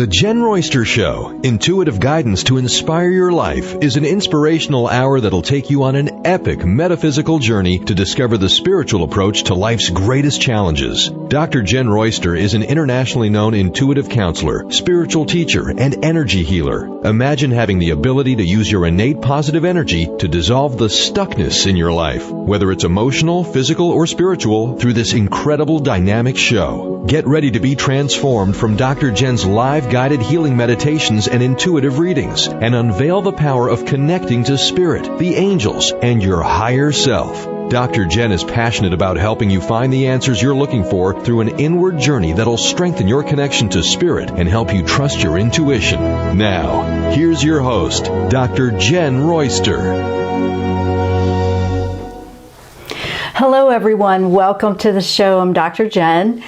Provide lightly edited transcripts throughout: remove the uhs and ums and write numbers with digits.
The Jenn Royster Show, intuitive guidance to inspire your life, is an inspirational hour that'll take you on an epic metaphysical journey to discover the spiritual approach to life's greatest challenges. Dr. Jenn Royster is an internationally known intuitive counselor, spiritual teacher, and energy healer. Imagine having the ability to use your innate positive energy to dissolve the stuckness in your life, whether it's emotional, physical, or spiritual, through this incredible dynamic show. Get ready to be transformed from Dr. Jenn's live guided healing meditations and intuitive readings, and unveil the power of connecting to spirit, the angels, and your higher self. Dr. Jenn is passionate about helping you find the answers you're looking for through an inward journey that'll strengthen your connection to spirit and help you trust your intuition. Now, here's your host, Dr. Jenn Royster. Hello everyone, welcome to the show. I'm Dr. Jenn.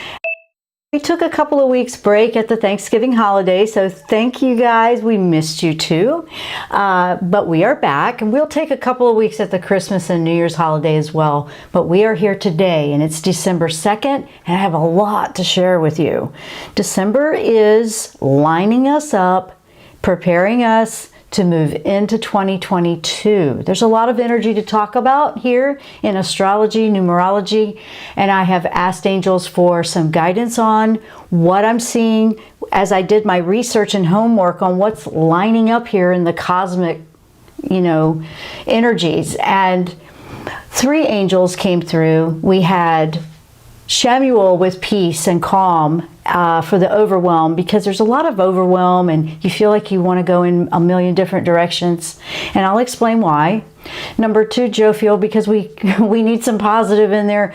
We took a couple of weeks break at the Thanksgiving holiday, so thank you guys. We missed you too. But we are back, and we'll take a couple of weeks at the Christmas and New Year's holiday as well. But we are here today, and it's December 2nd, and I have a lot to share with you. December is lining us up, preparing us to move into 2022. There's a lot of energy to talk about here in astrology, numerology, and I have asked angels for some guidance on what I'm seeing as I did my research and homework on what's lining up here in the cosmic, energies. And 3 angels came through. We had Jophiel with peace and calm for the overwhelm, because there's a lot of overwhelm and you feel like you want to go in a million different directions, and I'll explain why. Number 2, Jophiel, because we need some positive in there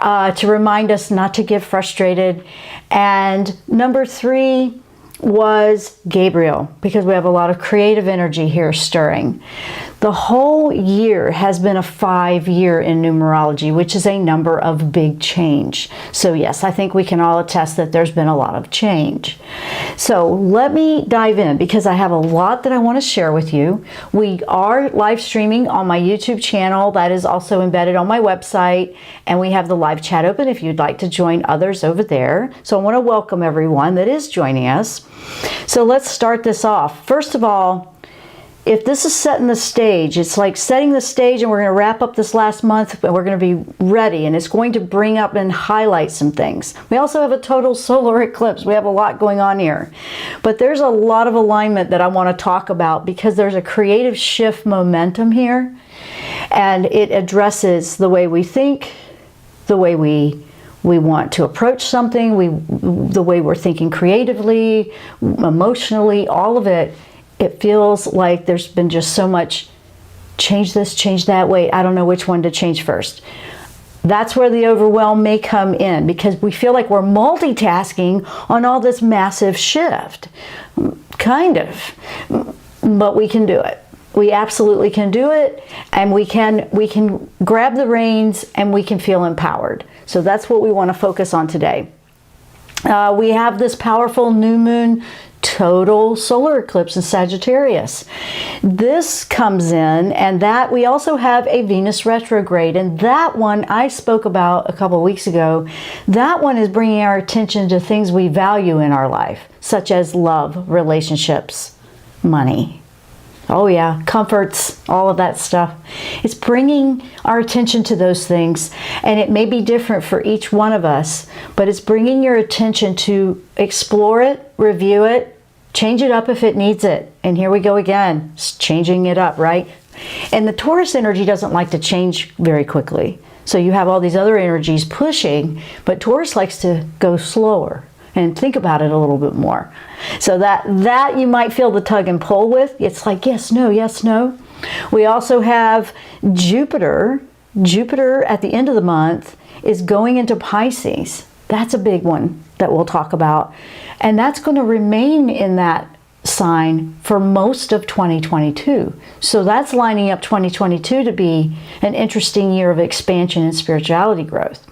to remind us not to get frustrated. And number 3 was Gabriel, because we have a lot of creative energy here stirring. The whole year has been a 5-year in numerology, which is a number of big change. So yes, I think we can all attest that there's been a lot of change. So let me dive in, because I have a lot that I want to share with you. We are live streaming on my YouTube channel. That is also embedded on my website, and we have the live chat open if you'd like to join others over there. So I want to welcome everyone that is joining us. So let's start this off. First of all, if this is setting the stage, it's like setting the stage, and we're going to wrap up this last month, and we're going to be ready, and it's going to bring up and highlight some things. We also have a total solar eclipse. We have a lot going on here. But there's a lot of alignment that I want to talk about, because there's a creative shift momentum here, and it addresses the way we think, the way we want to approach something, the way we're thinking creatively, emotionally, all of it. It feels like there's been just so much change this, change that. Wait, I don't know which one to change first. That's where the overwhelm may come in, because we feel like we're multitasking on all this massive shift. Kind of. But we can do it. We absolutely can do it, and we can grab the reins, and we can feel empowered. So that's what we want to focus on today. We have this powerful new moon total solar eclipse in Sagittarius. This comes in, and that we also have a Venus retrograde, and that one I spoke about a couple of weeks ago. That one is bringing our attention to things we value in our life, such as love, relationships, money. Oh yeah, comforts, all of that stuff. It's bringing our attention to those things, and it may be different for each one of us, but it's bringing your attention to explore it, review it, change it up if it needs it. And here we go again, changing it up, right? And the Taurus energy doesn't like to change very quickly. So you have all these other energies pushing, but Taurus likes to go slower and think about it a little bit more. So that you might feel the tug and pull with. It's like, yes, no, yes, no. We also have Jupiter. Jupiter at the end of the month is going into Pisces. That's a big one that we'll talk about. And that's going to remain in that sign for most of 2022. So that's lining up 2022 to be an interesting year of expansion and spirituality growth.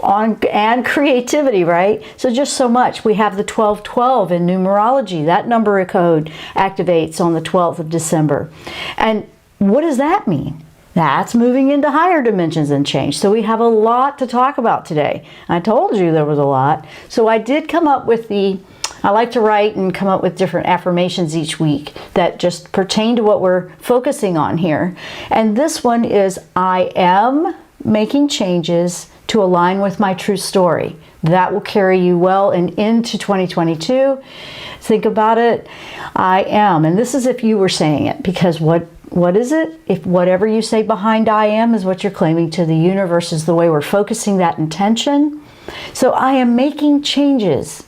And creativity, right? So just so much. We have the 1212 in numerology. That number code activates on the 12th of December. And what does that mean? That's moving into higher dimensions and change. So we have a lot to talk about today. I told you there was a lot. So I did come up with the I like to write and come up with different affirmations each week that just pertain to what we're focusing on here. And this one is, I am making changes to align with my true story. That will carry you well and into 2022. Think about it. I am. And this is if you were saying it, because what is it? If whatever you say behind I am is what you're claiming to the universe, is the way we're focusing that intention. So I am making changes.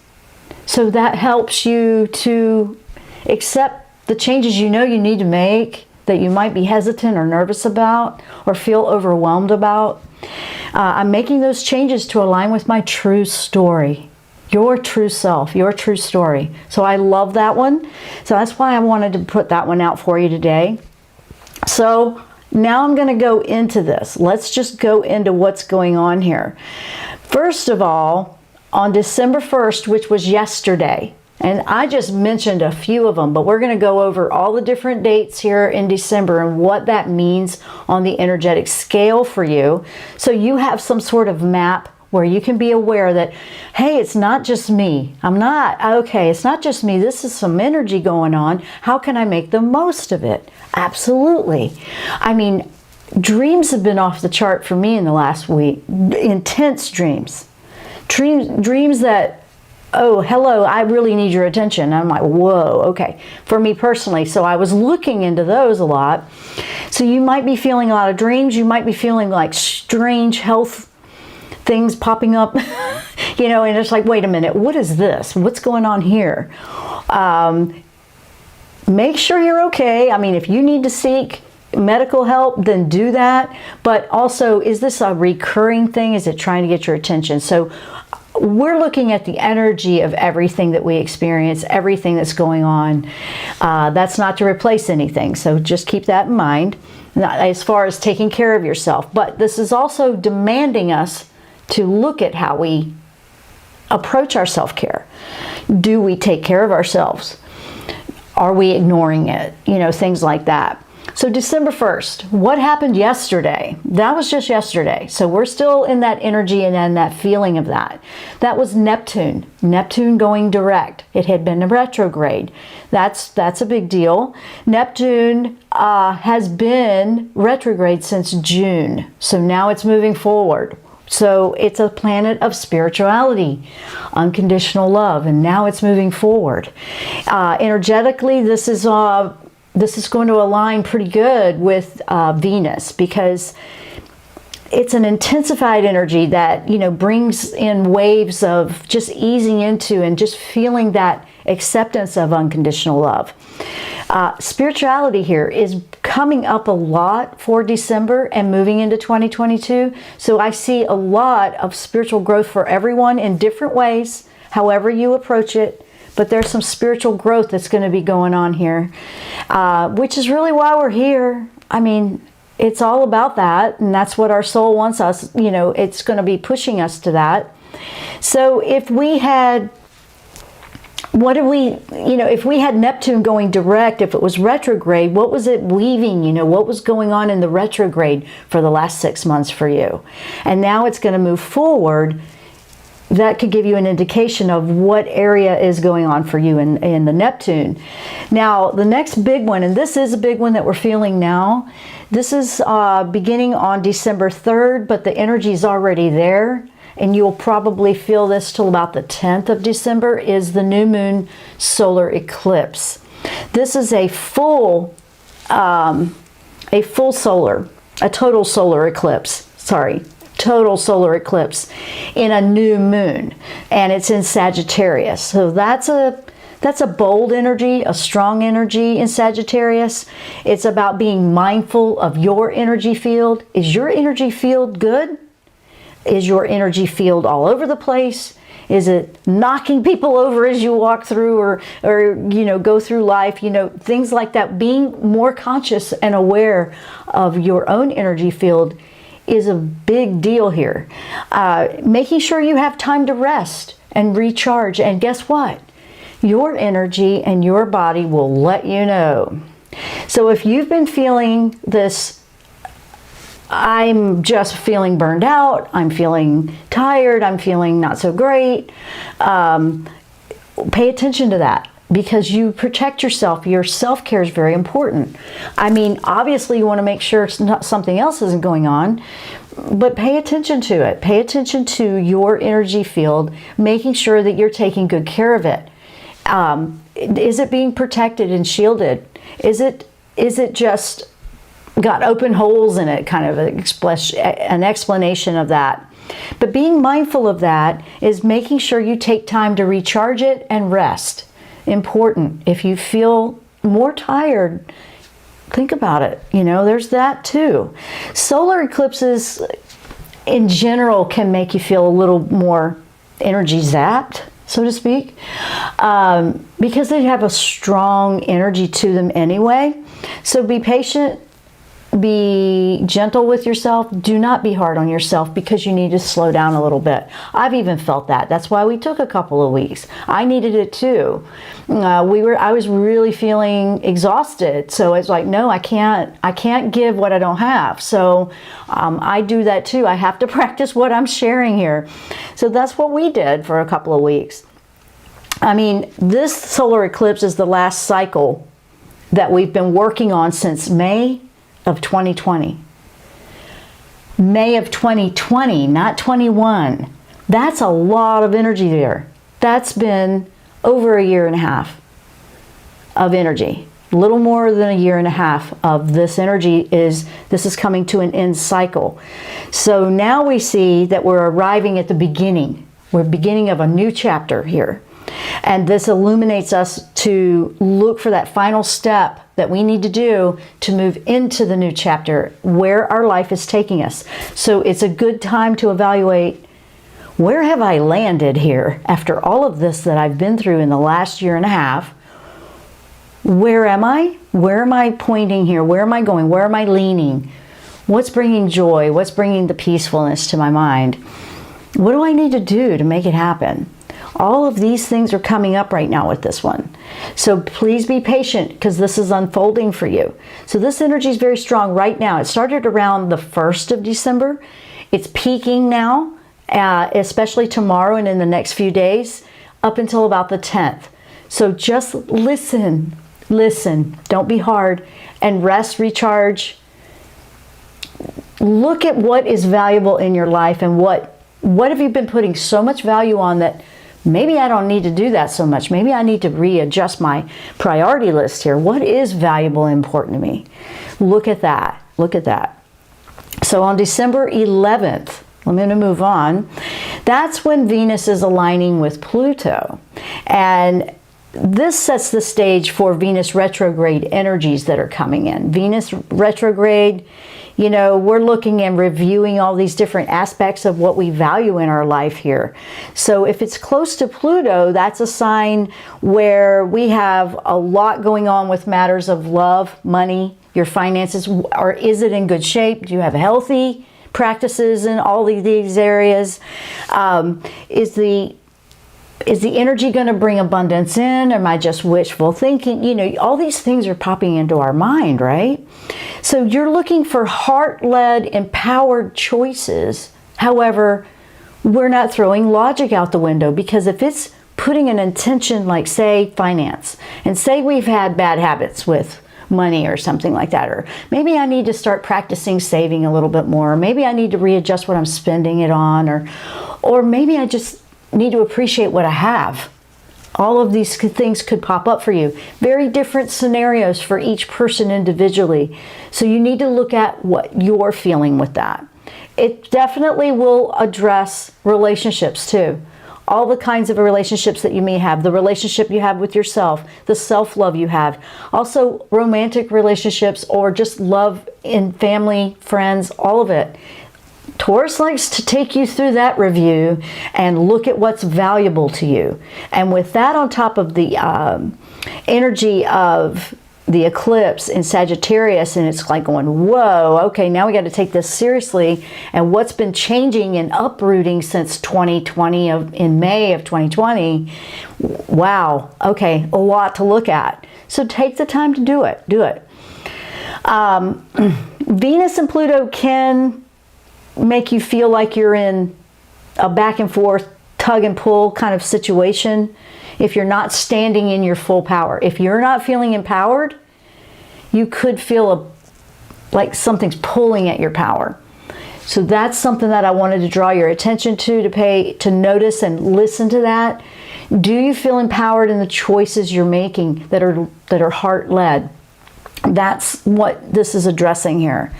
So that helps you to accept the changes you know you need to make, that you might be hesitant or nervous about or feel overwhelmed about. I'm making those changes to align with my true story, your true self, your true story. So I love that one. So that's why I wanted to put that one out for you today. So now I'm going to go into this. Let's just go into what's going on here. First of all, on December 1st, which was yesterday, and I just mentioned a few of them, but we're going to go over all the different dates here in December and what that means on the energetic scale for you. So you have some sort of map where you can be aware that, hey, it's not just me. It's not just me. This is some energy going on. How can I make the most of it? Absolutely. I mean, dreams have been off the chart for me in the last week. Intense dreams. Dreams that, oh, hello, I really need your attention. I'm like, whoa, okay. For me personally, so I was looking into those a lot. So you might be feeling a lot of dreams. You might be feeling like strange health things popping up, you know, and it's like, wait a minute, what is this? What's going on here? Make sure you're okay. I mean, if you need to seek medical help, then do that. But also, is this a recurring thing? Is it trying to get your attention? So we're looking at the energy of everything that we experience, everything that's going on. That's not to replace anything. So just keep that in mind as far as taking care of yourself. But this is also demanding us to look at how we approach our self-care. Do we take care of ourselves? Are we ignoring it? You know, things like that. So December 1st, what happened yesterday? That was just yesterday. So we're still in that energy and in that feeling of that. That was Neptune. Neptune going direct. It had been a retrograde. That's a big deal. Neptune has been retrograde since June. So now it's moving forward. So it's a planet of spirituality, unconditional love, and now it's moving forward. Energetically, this is going to align pretty good with Venus, because it's an intensified energy that, you know, brings in waves of just easing into and just feeling that acceptance of unconditional love. Spirituality here is coming up a lot for December and moving into 2022. So I see a lot of spiritual growth for everyone in different ways, however you approach it. But there's some spiritual growth that's going to be going on here, which is really why we're here. I mean, it's all about that, and that's what our soul wants us, you know, it's going to be pushing us to that. So if we had, if we had Neptune going direct, if it was retrograde, what was it weaving, you know, what was going on in the retrograde for the last 6 months for you? And now it's going to move forward. That could give you an indication of what area is going on for you in the Neptune. Now, the next big one, and this is a big one that we're feeling now, this is beginning on December 3rd, but the energy is already there, and you'll probably feel this till about the 10th of December, is the new moon solar eclipse. This is a total solar eclipse in a new moon, and it's in Sagittarius. So that's a bold energy, a strong energy in Sagittarius. It's about being mindful of your energy field. Is your energy field good? Is your energy field all over the place? Is it knocking people over as you walk through or you know, go through life? You know, things like that. Being more conscious and aware of your own energy field is a big deal here. Making sure you have time to rest and recharge. And guess what? Your energy and your body will let you know. So if you've been feeling this, I'm just feeling burned out, I'm feeling tired, I'm feeling not so great, pay attention to that, because you protect yourself. Your self-care is very important. I mean, obviously you want to make sure something else isn't going on, but pay attention to it. Pay attention to your energy field, making sure that you're taking good care of it. Is it being protected and shielded? Is it just got open holes in it? Kind of an explanation of that. But being mindful of that is making sure you take time to recharge it and rest. Important. If you feel more tired, think about it. You know, there's that too. Solar eclipses in general can make you feel a little more energy zapped, so to speak, because they have a strong energy to them anyway. So be patient. Be gentle with yourself. Do not be hard on yourself, because you need to slow down a little bit. I've even felt that. That's why we took a couple of weeks. I needed it too. I was really feeling exhausted. So it's like, no, I can't give what I don't have. So I do that too. I have to practice what I'm sharing here. So that's what we did for a couple of weeks. I mean, this solar eclipse is the last cycle that we've been working on since May of 2020. May of 2020, not 21. That's a lot of energy there. That's been over a year and a half of energy. A little more than a year and a half of this energy this is coming to an end cycle. So now we see that we're arriving at the beginning. We're beginning of a new chapter here. And this illuminates us to look for that final step that we need to do to move into the new chapter, where our life is taking us. So it's a good time to evaluate, where have I landed here after all of this that I've been through in the last year and a half? Where am I? Where am I pointing here? Where am I going? Where am I leaning? What's bringing joy? What's bringing the peacefulness to my mind? What do I need to do to make it happen? All of these things are coming up right now with this one. So please be patient, because this is unfolding for you. So this energy is very strong right now. It started around the 1st of December. It's peaking now, especially tomorrow and in the next few days, up until about the 10th. So just listen. Don't be hard, and rest, recharge. Look at what is valuable in your life, and what have you been putting so much value on that maybe I don't need to do that so much. Maybe I need to readjust my priority list here. What is valuable and important to me? Look at that. Look at that. So on December 11th, I'm going to move on. That's when Venus is aligning with Pluto. And this sets the stage for Venus retrograde energies that are coming in. Venus retrograde, you know, we're looking and reviewing all these different aspects of what we value in our life here. So if it's close to Pluto, that's a sign where we have a lot going on with matters of love, money, your finances. Or is it in good shape? Do you have healthy practices in all of these areas? Is the energy going to bring abundance in? Am I just wishful thinking? You know, all these things are popping into our mind, right? So you're looking for heart-led, empowered choices. However, we're not throwing logic out the window, because if it's putting an intention like, say, finance, and say we've had bad habits with money or something like that, or maybe I need to start practicing saving a little bit more, or maybe I need to readjust what I'm spending it on, or maybe I just need to appreciate what I have. All of these things could pop up for you. Very different scenarios for each person individually. So you need to look at what you're feeling with that. It definitely will address relationships too. All the kinds of relationships that you may have, the relationship you have with yourself, the self-love you have, also romantic relationships, or just love in family, friends, all of it. Taurus likes to take you through that review and look at what's valuable to you. And with that on top of the energy of the eclipse in Sagittarius, and it's like going, whoa, okay, now we got to take this seriously. And what's been changing and uprooting since 2020, in May of 2020, wow, okay, a lot to look at. So take the time to do it. Venus and Pluto can make you feel like you're in a back and forth, tug and pull kind of situation. if you're not standing in your full power. If you're not feeling empowered, you could feel like something's pulling at your power. So that's something that I wanted to draw your attention to notice and listen to that. Do you feel empowered in the choices you're making that are heart-led? That's what this is addressing here.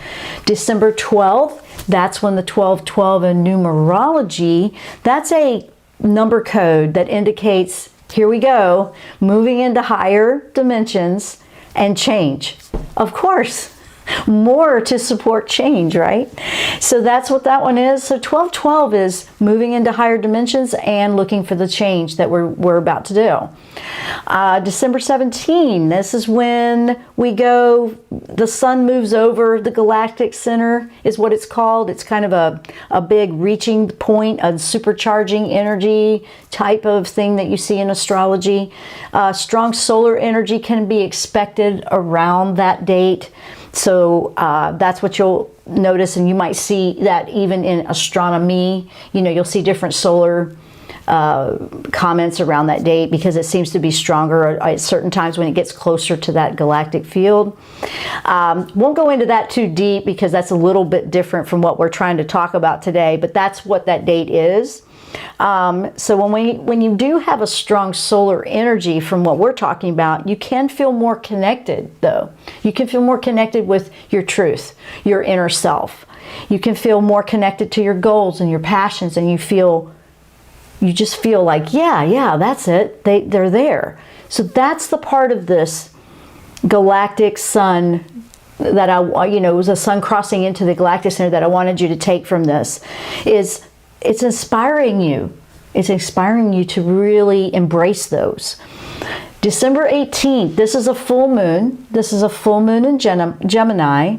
December 12th, that's when the 1212 in numerology, that's a number code that indicates, here we go, moving into higher dimensions and change. Of course, more to support change, right? So that's what that one is. So 1212 is moving into higher dimensions and looking for the change that we're about to do. December 17, this is when the sun moves over the galactic center, is what it's called. It's kind of a big reaching point, a supercharging energy type of thing that you see in astrology. Strong solar energy can be expected around that date. So that's what you'll notice, and you might see that even in astronomy. You'll see different solar comments around that date because it seems to be stronger at certain times when it gets closer to that galactic field. Won't go into that too deep because that's a little bit different from what we're trying to talk about today, but that's what that date is. So when you do have a strong solar energy from what we're talking about, you can feel more connected though. You can feel more connected with your truth, your inner self. You can feel more connected to your goals and your passions, and you just feel like, yeah, that's it. They're there. So that's the part of this galactic sun that it was a sun crossing into the galactic center that I wanted you to take from this is, it's inspiring you. It's inspiring you to really embrace those. December 18th, this is a full moon. This is a full moon in Gemini.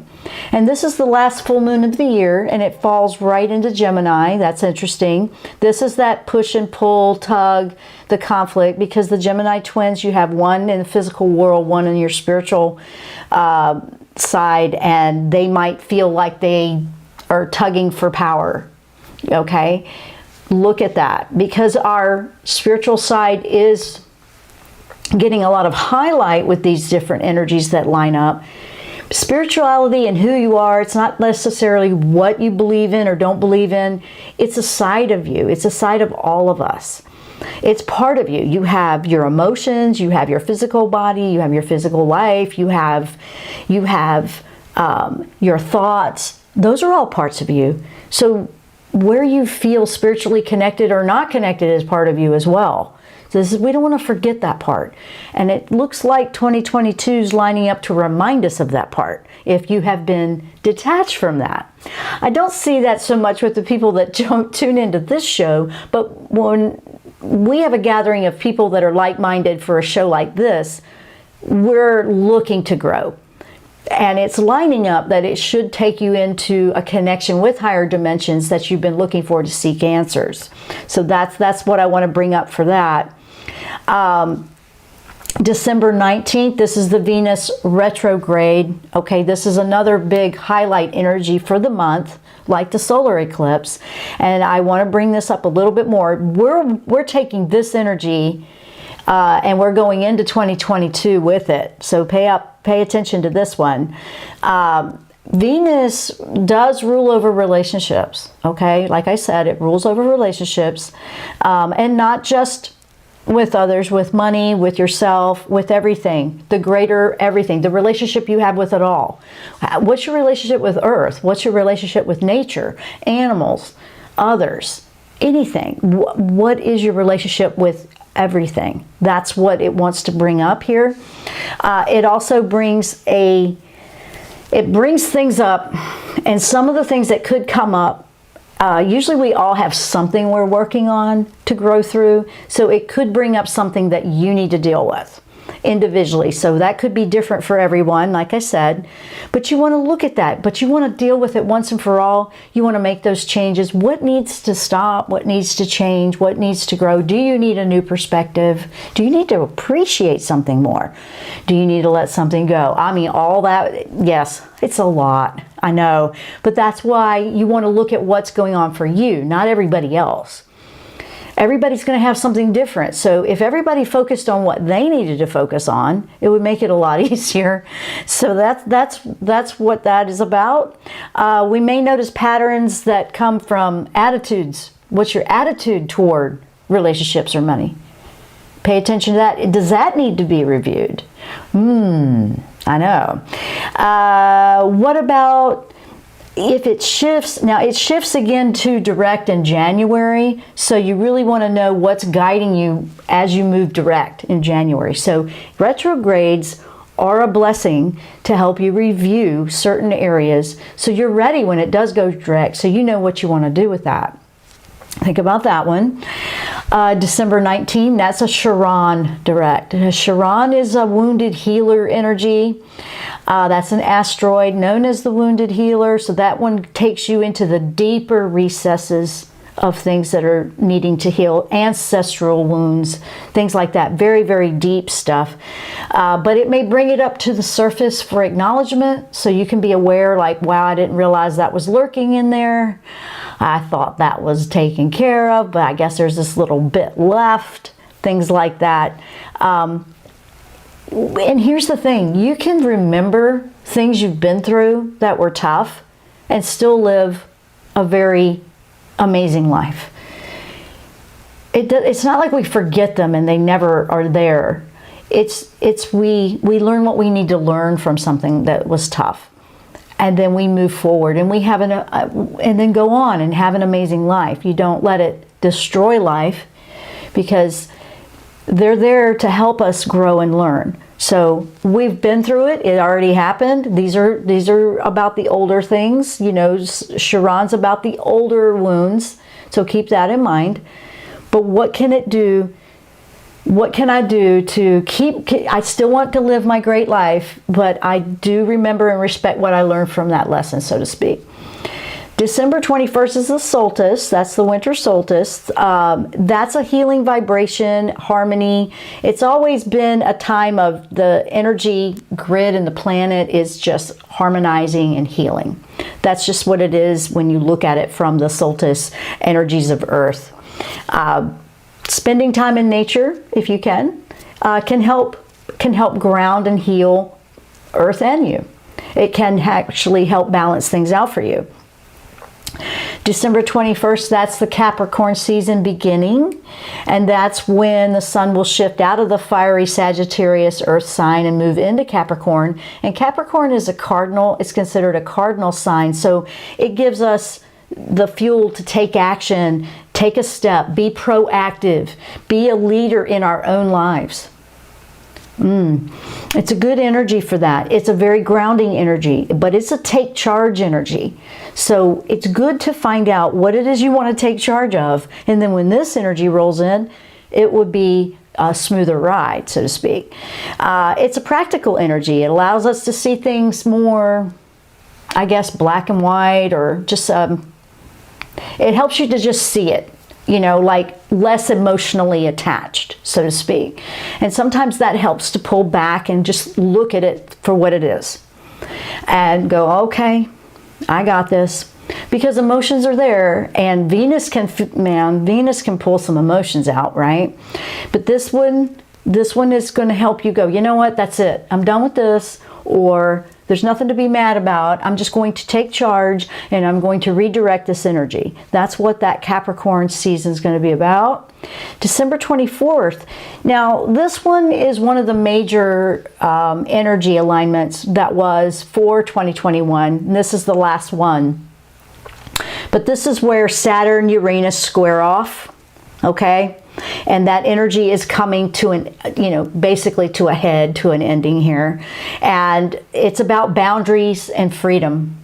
And this is the last full moon of the year, and it falls right into Gemini. That's interesting. This is that push and pull, tug, the conflict, because the Gemini twins, you have one in the physical world, one in your spiritual side, and they might feel like they are tugging for power. Okay, look at that, because our spiritual side is getting a lot of highlight with these different energies that line up. Spirituality and who you are, it's not necessarily what you believe in or don't believe in. It's a side of you. It's a side of all of us. It's part of you. You have your emotions, you have your physical body, you have your physical life, you have your thoughts. Those are all parts of you. So where you feel spiritually connected or not connected is part of you as well. So we don't want to forget that part. And it looks like 2022 is lining up to remind us of that part, if you have been detached from that. I don't see that so much with the people that don't tune into this show, but when we have a gathering of people that are like-minded for a show like this, we're looking to grow. And it's lining up that it should take you into a connection with higher dimensions that you've been looking for to seek answers. So that's what I want to bring up for that. December 19th, this is the Venus retrograde. Okay, this is another big highlight energy for the month, like the solar eclipse. And I want to bring this up a little bit more. We're taking this energy and we're going into 2022 with it. So pay attention to this one. Venus does rule over relationships, okay? Like I said, it rules over relationships, and not just with others, with money, with yourself, with everything, the greater everything, the relationship you have with it all. What's your relationship with Earth? What's your relationship with nature, animals, others, anything? What is your relationship with everything? That's what it wants to bring up here. It also brings things up, and some of the things that could come up, usually we all have something we're working on to grow through, so it could bring up something that you need to deal with individually. So that could be different for everyone, like I said, but you want to look at that, but you want to deal with it once and for all. You want to make those changes. What needs to stop? What needs to change? What needs to grow? Do you need a new perspective? Do you need to appreciate something more? Do you need to let something go? I mean, all that, yes, it's a lot, I know, but that's why you want to look at what's going on for you, not everybody else. everybody's going to have something different. So if everybody focused on what they needed to focus on, it would make it a lot easier. So that's what that is about. We may notice patterns that come from attitudes. What's your attitude toward relationships or money? Pay attention to that. Does that need to be reviewed? I know. What about if it shifts? Now it shifts again to direct in January. So you really want to know what's guiding you as you move direct in January. So retrogrades are a blessing to help you review certain areas so you're ready when it does go direct, so you know what you want to do with that. Think about that one. December 19, that's a Chiron direct. Chiron is a wounded healer energy. That's an asteroid known as the wounded healer. So that one takes you into the deeper recesses of things that are needing to heal, ancestral wounds, things like that. Very, very deep stuff. But it may bring it up to the surface for acknowledgement, so you can be aware, like, wow, I didn't realize that was lurking in there. I thought that was taken care of, but I guess there's this little bit left, things like that. And here's the thing, you can remember things you've been through that were tough and still live a very amazing life. It's not like we forget them and they never are there. We learn what we need to learn from something that was tough. And then we move forward and we have and then go on and have an amazing life. You don't let it destroy life, because they're there to help us grow and learn. So we've been through it. It already happened. These are about the older things. You know, Chiron's about the older wounds. So keep that in mind. But what can it do? What can I do to I still want to live my great life, but I do remember and respect what I learned from that lesson, so to speak. December 21st is the solstice. That's the winter solstice. That's a healing vibration, harmony. It's always been a time of the energy grid and the planet is just harmonizing and healing. That's just what it is when you look at it from the solstice energies of Earth. Spending time in nature, if you can help ground and heal Earth and you. It can actually help balance things out for you. December 21st, that's the Capricorn season beginning, and that's when the sun will shift out of the fiery Sagittarius Earth sign and move into Capricorn. And Capricorn is a cardinal. It's considered a cardinal sign, so it gives us the fuel to take action, take a step, be proactive, be a leader in our own lives. It's a good energy for that. It's a very grounding energy, but it's a take charge energy. So it's good to find out what it is you want to take charge of. And then when this energy rolls in, it would be a smoother ride, so to speak. It's a practical energy. It allows us to see things more, I guess, black and white, or just, it helps you to just see it. You know, like less emotionally attached, so to speak. And sometimes that helps to pull back and just look at it for what it is. And go, okay, I got this. Because emotions are there, and Venus can pull some emotions out, right? But this one is going to help you go, you know what, that's it. I'm done with this. Or there's nothing to be mad about. I'm just going to take charge and I'm going to redirect this energy. That's what that Capricorn season is going to be about. December 24th. Now, this one is one of the major energy alignments that was for 2021. This is the last one. But this is where Saturn, Uranus square off. Okay? And that energy is coming to basically to a head, to an ending here. And it's about boundaries and freedom.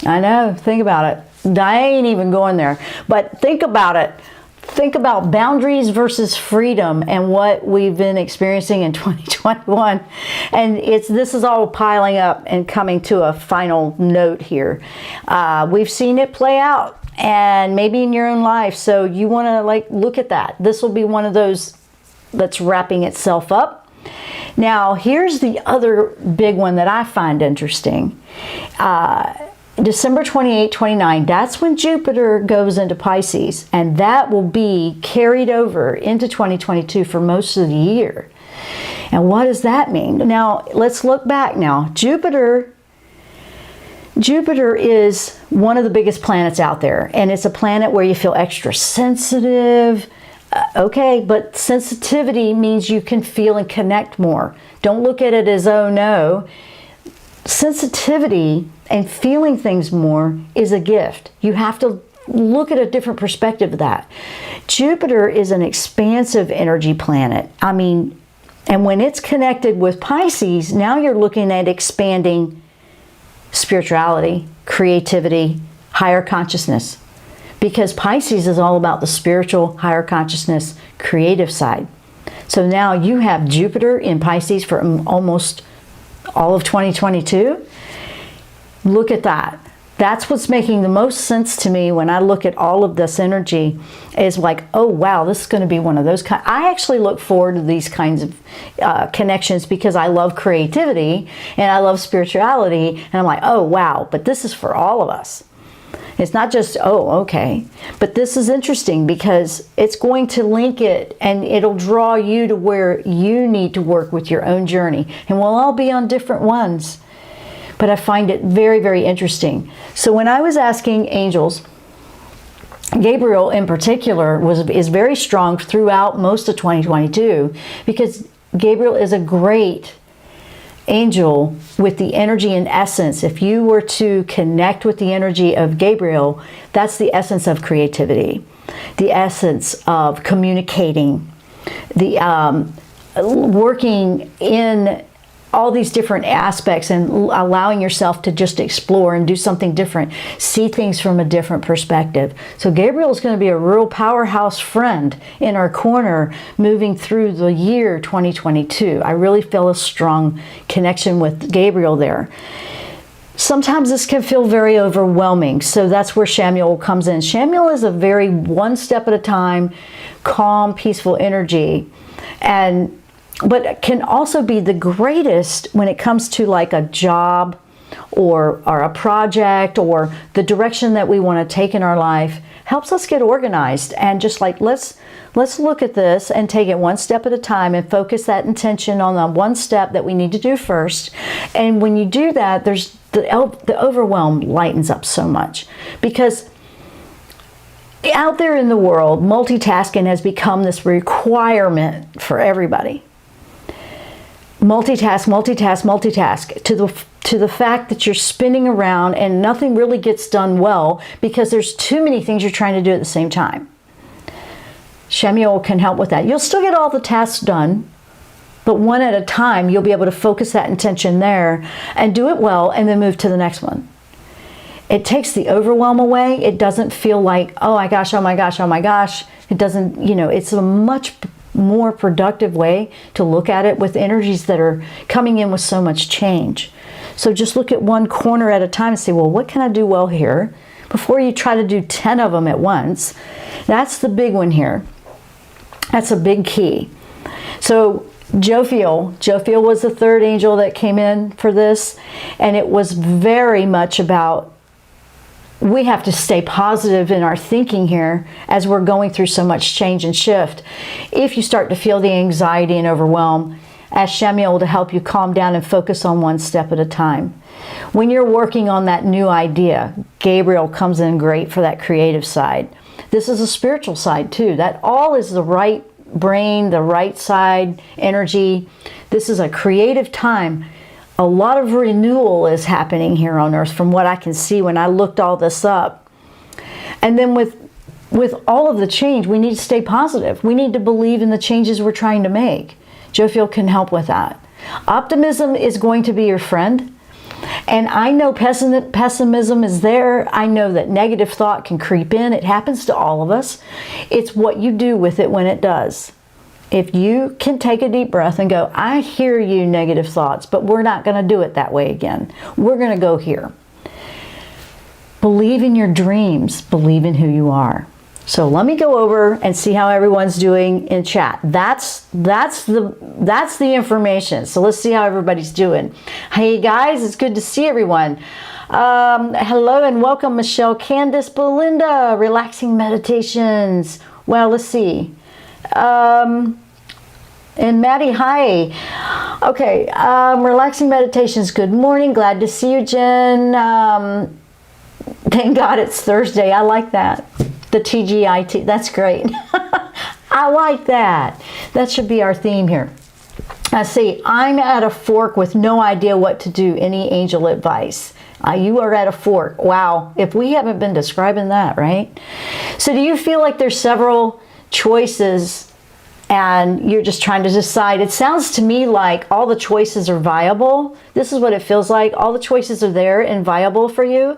I know, think about it. I ain't even going there. But think about it. Think about boundaries versus freedom and what we've been experiencing in 2021. And this is all piling up and coming to a final note here. We've seen it play out. And maybe in your own life. So you want to look at that. This will be one of those that's wrapping itself up. Now, here's the other big one that I find interesting. December 28, 29, that's when Jupiter goes into Pisces, and that will be carried over into 2022 for most of the year. And what does that mean? Now, let's look back now. Jupiter is one of the biggest planets out there, and it's a planet where you feel extra sensitive. Okay, but sensitivity means you can feel and connect more. Don't look at it as, oh no. Sensitivity and feeling things more is a gift. You have to look at a different perspective of that. Jupiter is an expansive energy planet. I mean, and when it's connected with Pisces, now you're looking at expanding spirituality, creativity, higher consciousness. Because Pisces is all about the spiritual, higher consciousness, creative side. So now you have Jupiter in Pisces for almost all of 2022. Look at that. That's what's making the most sense to me when I look at all of this energy, is like, oh wow, this is going to be one of those kind. I actually look forward to these kinds of connections because I love creativity and I love spirituality, and I'm like, oh wow, but this is for all of us. It's not just, oh, okay. But this is interesting because it's going to link it, and it'll draw you to where you need to work with your own journey. And we'll all be on different ones. But I find it very, very interesting. So when I was asking angels, Gabriel in particular is very strong throughout most of 2022, because Gabriel is a great angel with the energy and essence. If you were to connect with the energy of Gabriel, that's the essence of creativity, the essence of communicating, the working in all these different aspects and allowing yourself to just explore and do something different, see things from a different perspective. So Gabriel is going to be a real powerhouse friend in our corner moving through the year 2022. I really feel a strong connection with Gabriel there. Sometimes this can feel very overwhelming, so that's where Jophiel comes in. Jophiel is a very one step at a time, calm, peaceful energy, but can also be the greatest when it comes to like a job or a project or the direction that we want to take in our life. Helps us get organized and just like, let's look at this and take it one step at a time and focus that intention on the one step that we need to do first. And when you do that, there's the overwhelm lightens up so much, because out there in the world, multitasking has become this requirement for everybody. Multitask, multitask, multitask, to the fact that you're spinning around and nothing really gets done well because there's too many things you're trying to do at the same time. Jophiel can help with that. You'll still get all the tasks done, but one at a time, you'll be able to focus that intention there and do it well and then move to the next one. It takes the overwhelm away. It doesn't feel like, oh my gosh, oh my gosh, oh my gosh. It doesn't, it's a much more productive way to look at it with energies that are coming in with so much change. So just look at one corner at a time and say, well, what can I do well here? Before you try to do 10 of them at once. That's the big one here. That's a big key. So Jophiel was the third angel that came in for this, and it was very much about, we have to stay positive in our thinking here as we're going through so much change and shift. If you start to feel the anxiety and overwhelm, ask Jophiel to help you calm down and focus on one step at a time. When you're working on that new idea, Gabriel comes in great for that creative side. This is a spiritual side too. That all is the right brain, the right side energy. This is a creative time. A lot of renewal is happening here on Earth from what I can see when I looked all this up. And then with all of the change, we need to stay positive. We need to believe in the changes we're trying to make. Jophiel can help with that. Optimism is going to be your friend. And I know pessimism is there. I know that negative thought can creep in. It happens to all of us. It's what you do with it when it does. If you can take a deep breath and go, I hear you, negative thoughts, but we're not going to do it that way again. We're going to go here. Believe in your dreams. Believe in who you are. So let me go over and see how everyone's doing in chat. That's the information. So let's see how everybody's doing. Hey guys, it's good to see everyone. Hello and welcome, Michelle, Candace, Belinda, Relaxing Meditations. Well, let's see. And Maddie, hi. Okay, Relaxing Meditations, good morning. Glad to see you, Jen. Thank God it's Thursday. I like that. The TGIT, that's great. I like that. That should be our theme here. I see, I'm at a fork with no idea what to do. Any angel advice? You are at a fork. Wow, if we haven't been describing that, right? So do you feel like there's several choices and you're just trying to decide? It sounds to me like all the choices are viable. This is what it feels like. All the choices are there and viable for you.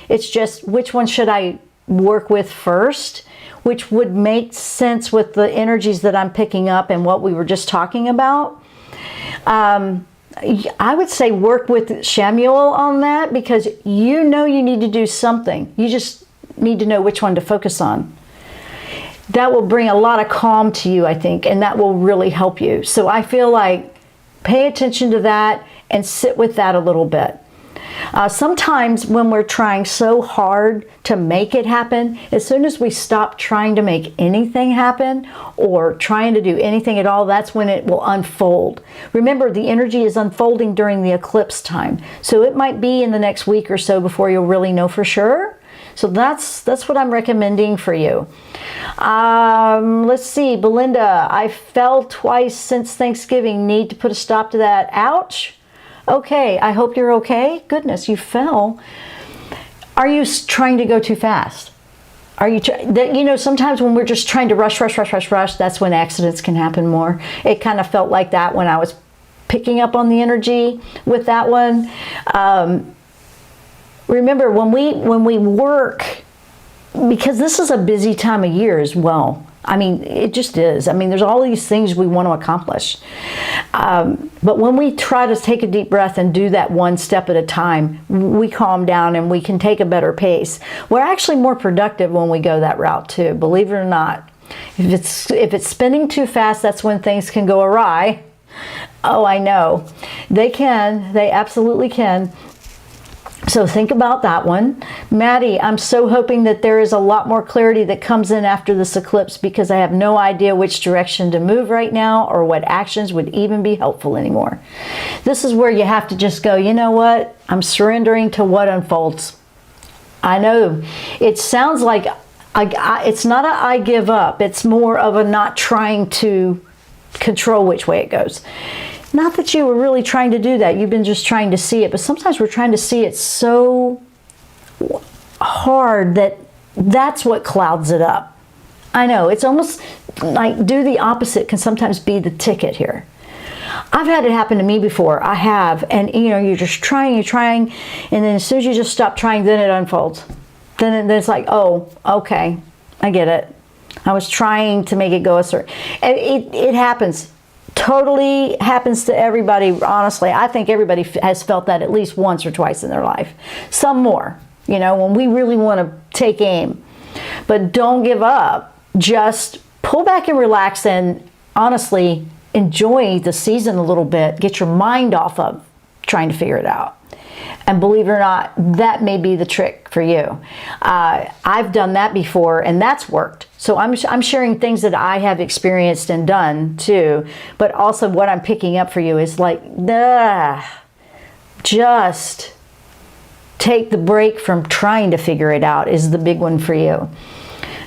It's just, which one should I work with first, which would make sense with the energies that I'm picking up and what we were just talking about. I would say work with Shamuel on that, because you know you need to do something. You just need to know which one to focus on. That will bring a lot of calm to you, I think, and that will really help you. So I feel like pay attention to that and sit with that a little bit. Sometimes when we're trying so hard to make it happen, as soon as we stop trying to make anything happen or trying to do anything at all, that's when it will unfold. Remember, the energy is unfolding during the eclipse time. So it might be in the next week or so before you'll really know for sure. So that's what I'm recommending for you. Let's see, Belinda, I fell twice since Thanksgiving. Need to put a stop to that. Ouch. Okay, I hope you're okay. Goodness, you fell. Are you trying to go too fast? Are you, you know, sometimes when we're just trying to rush, that's when accidents can happen more. It kind of felt like that when I was picking up on the energy with that one. Remember, when we work, because this is a busy time of year as well. I mean, it just is. I mean, there's all these things we want to accomplish. But when we try to take a deep breath and do that one step at a time, we calm down and we can take a better pace. We're actually more productive when we go that route too, believe it or not. If it's spinning too fast, that's when things can go awry. Oh, I know. They can. They absolutely can. So think about that one. Maddie, I'm so hoping that there is a lot more clarity that comes in after this eclipse, because I have no idea which direction to move right now or what actions would even be helpful anymore. This is where you have to just go, you know what? I'm surrendering to what unfolds. I know it sounds like it's not a I give up. It's more of a not trying to control which way it goes. Not that you were really trying to do that. You've been just trying to see it. But sometimes we're trying to see it so hard that that's what clouds it up. I know. It's almost like do the opposite can sometimes be the ticket here. I've had it happen to me before. I have. And, you know, you're just trying, and then as soon as you just stop trying, then it unfolds. Then it's like, oh, okay, I get it. I was trying to make it go a certain... It happens. Totally happens to everybody, honestly. I think everybody has felt that at least once or twice in their life. Some more, you know, when we really want to take aim. But don't give up. Just pull back and relax and honestly enjoy the season a little bit. Get your mind off of trying to figure it out. And believe it or not, that may be the trick for you. I've done that before and that's worked. So I'm sharing things that I have experienced and done too. But also what I'm picking up for you is like, just take the break from trying to figure it out is the big one for you.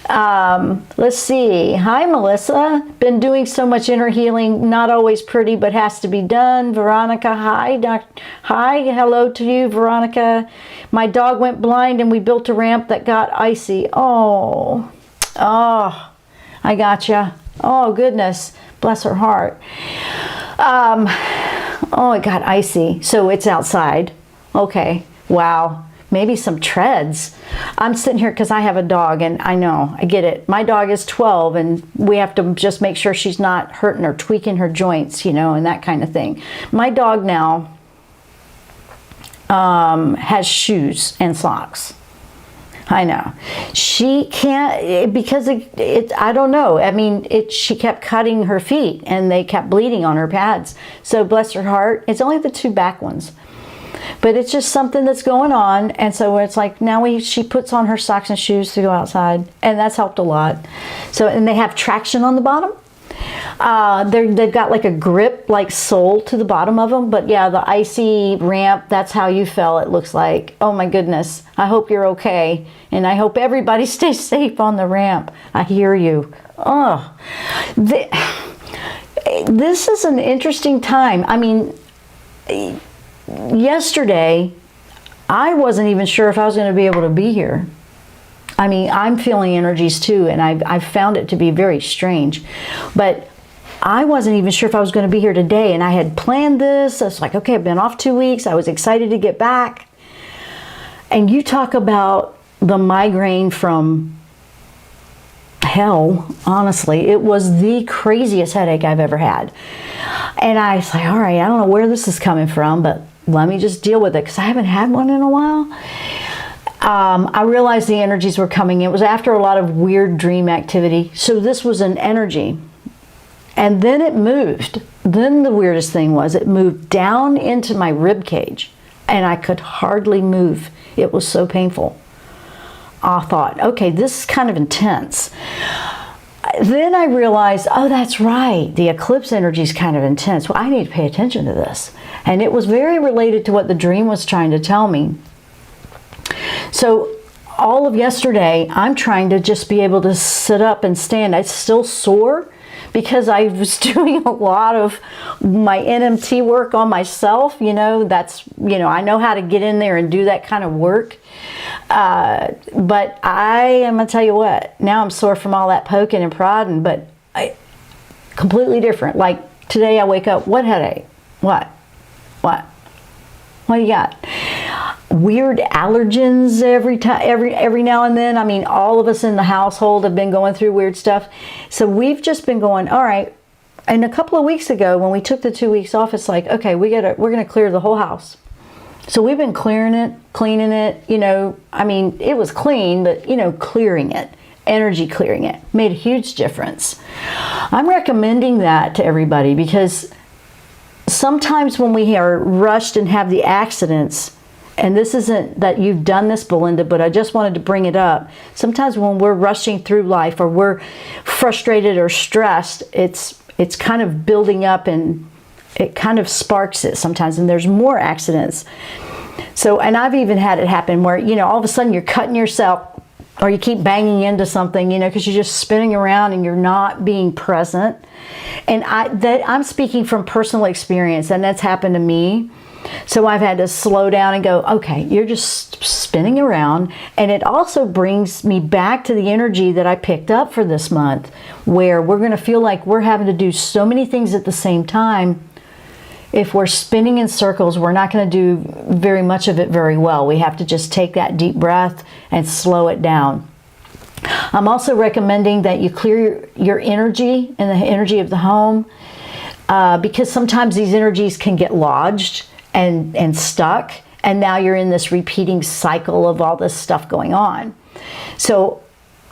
Let's see. Hi, Melissa. Been doing so much inner healing. Not always pretty, but has to be done. Veronica, hi. Hi, hello to you, Veronica. My dog went blind and we built a ramp that got icy. Oh, I gotcha. Oh, goodness. Bless her heart. Oh, it got icy. So it's outside. Okay. Wow. Maybe some treads. I'm sitting here because I have a dog and I know, I get it. My dog is 12 and we have to just make sure she's not hurting or tweaking her joints, you know, and that kind of thing. My dog now has shoes and socks. I know. She can't, because I don't know. I mean, she kept cutting her feet and they kept bleeding on her pads. So bless her heart, it's only the 2 back ones. But it's just something that's going on. And so it's like now she puts on her socks and shoes to go outside. And that's helped a lot. So, and they have traction on the bottom. They've got like a grip, like sole to the bottom of them. But yeah, the icy ramp, that's how you fell, it looks like. Oh my goodness. I hope you're okay. And I hope everybody stays safe on the ramp. I hear you. Oh, this is an interesting time. I mean, yesterday, I wasn't even sure if I was going to be able to be here. I mean, I'm feeling energies too, and I've found it to be very strange. But I wasn't even sure if I was going to be here today, and I had planned this. I was like, okay, I've been off 2 weeks. I was excited to get back. And you talk about the migraine from hell, honestly. It was the craziest headache I've ever had. And I was like, all right, I don't know where this is coming from, but let me just deal with it, because I haven't had one in a while. I realized the energies were coming in. It was after a lot of weird dream activity. So this was an energy. And then it moved. Then the weirdest thing was it moved down into my rib cage. And I could hardly move. It was so painful. I thought, okay, this is kind of intense. Then I realized, oh, that's right. The eclipse energy is kind of intense. Well, I need to pay attention to this. And it was very related to what the dream was trying to tell me. So all of yesterday, I'm trying to just be able to sit up and stand. It's still sore because I was doing a lot of my NMT work on myself. You know, I know how to get in there and do that kind of work. But I am going to tell you what, now I'm sore from all that poking and prodding, but completely different. Like today I wake up, what headache? What do you got? Weird allergens every now and then. I mean, all of us in the household have been going through weird stuff. So we've just been going, all right. And a couple of weeks ago, when we took the 2 weeks off, it's like, okay, we're going to clear the whole house. So we've been clearing it, cleaning it, you know, I mean, it was clean, but, you know, clearing it, energy clearing it, made a huge difference. I'm recommending that to everybody because sometimes when we are rushed and have the accidents, and this isn't that you've done this, Belinda, but I just wanted to bring it up. Sometimes when we're rushing through life or we're frustrated or stressed, it's kind of building up and it kind of sparks it sometimes, and there's more accidents. So, and I've even had it happen where, you know, all of a sudden you're cutting yourself or you keep banging into something, you know, because you're just spinning around and you're not being present. And I'm speaking from personal experience, and that's happened to me. So I've had to slow down and go, okay, you're just spinning around. And it also brings me back to the energy that I picked up for this month, where we're going to feel like we're having to do so many things at the same time. If we're spinning in circles, we're not going to do very much of it very well. We have to just take that deep breath and slow it down. I'm also recommending that you clear your energy and the energy of the home, because sometimes these energies can get lodged and stuck, and now you're in this repeating cycle of all this stuff going on. So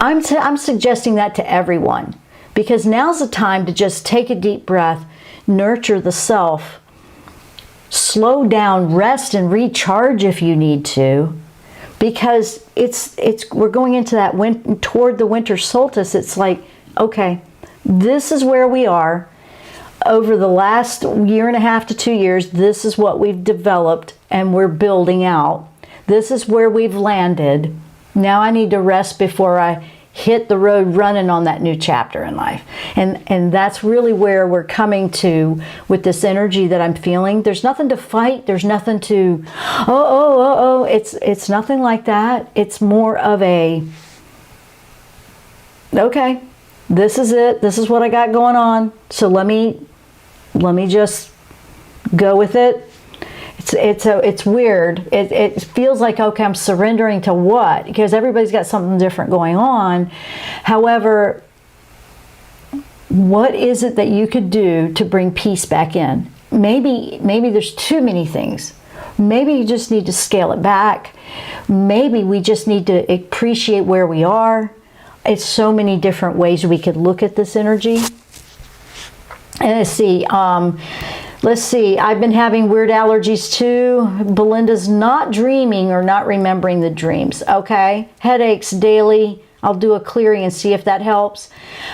I'm suggesting that to everyone, because now's the time to just take a deep breath, nurture the self, slow down, rest and recharge if you need to, because we're going into that toward the winter solstice. It's like, okay, this is where we are. Over the last 1.5 to 2 years, this is what we've developed and we're building out. This is where we've landed. Now I need to rest before I hit the road running on that new chapter in life. And that's really where we're coming to with this energy that I'm feeling. There's nothing to fight. There's nothing to, It's nothing like that. It's more of a, okay, this is it. This is what I got going on. So let me just go with it. It's weird. It feels like, okay, I'm surrendering to what? Because everybody's got something different going on. However, what is it that you could do to bring peace back in? Maybe there's too many things. Maybe you just need to scale it back. Maybe we just need to appreciate where we are. It's so many different ways we could look at this energy. And let's see, I've been having weird allergies too. Belinda's not dreaming or not remembering the dreams. Okay, headaches daily. I'll do a clearing and see if that helps.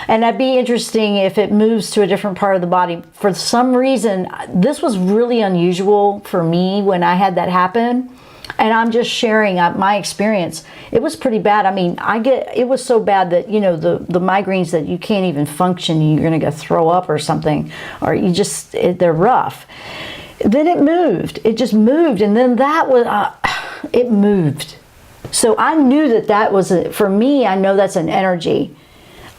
And that'd be interesting if it moves to a different part of the body. For some reason, this was really unusual for me when I had that happen. And I'm just sharing my experience. It was pretty bad. I mean, it was so bad that, you know, the migraines that you can't even function. You're going to go throw up or something, or they're rough. Then it moved. It just moved. And then that was, it moved. So I knew that was, for me, I know that's an energy,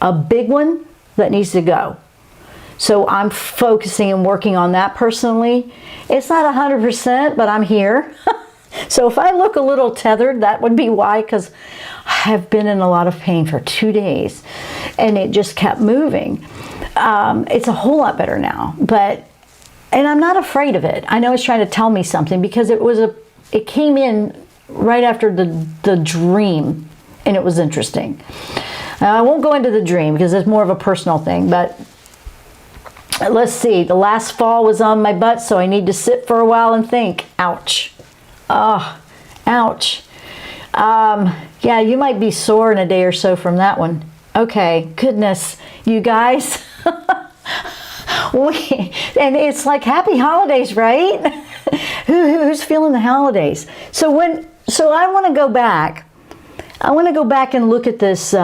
a big one that needs to go. So I'm focusing and working on that personally. It's not 100%, but I'm here. So if I look a little tethered, that would be why, because I have been in a lot of pain for 2 days and it just kept moving. It's a whole lot better now, and I'm not afraid of it. I know it's trying to tell me something because it came in right after the dream, and it was interesting. I won't go into the dream because it's more of a personal thing, but let's see. The last fall was on my butt, so I need to sit for a while and think. Ouch. Oh, ouch. Yeah, you might be sore in a day or so from that one. Okay, goodness, you guys. And it's like happy holidays, right? Who's feeling the holidays? So I want to go back. I want to go back and look at this.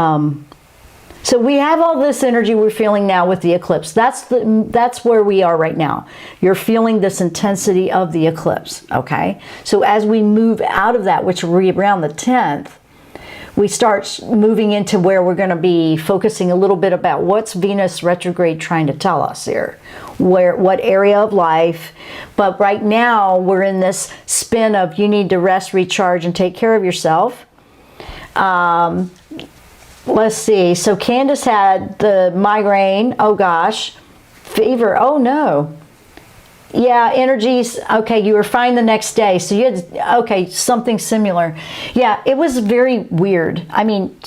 So we have all this energy we're feeling now with the eclipse. That's where we are right now. You're feeling this intensity of the eclipse, okay? So as we move out of that, which will be around the 10th, we start moving into where we're going to be focusing a little bit about what's Venus retrograde trying to tell us here. What area of life. But right now we're in this spin of you need to rest, recharge, and take care of yourself. Let's see. So Candace had the migraine. Oh gosh. Fever. Oh no. Yeah, energies. Okay, you were fine the next day. So you had, okay, something similar. Yeah, it was very weird. I mean,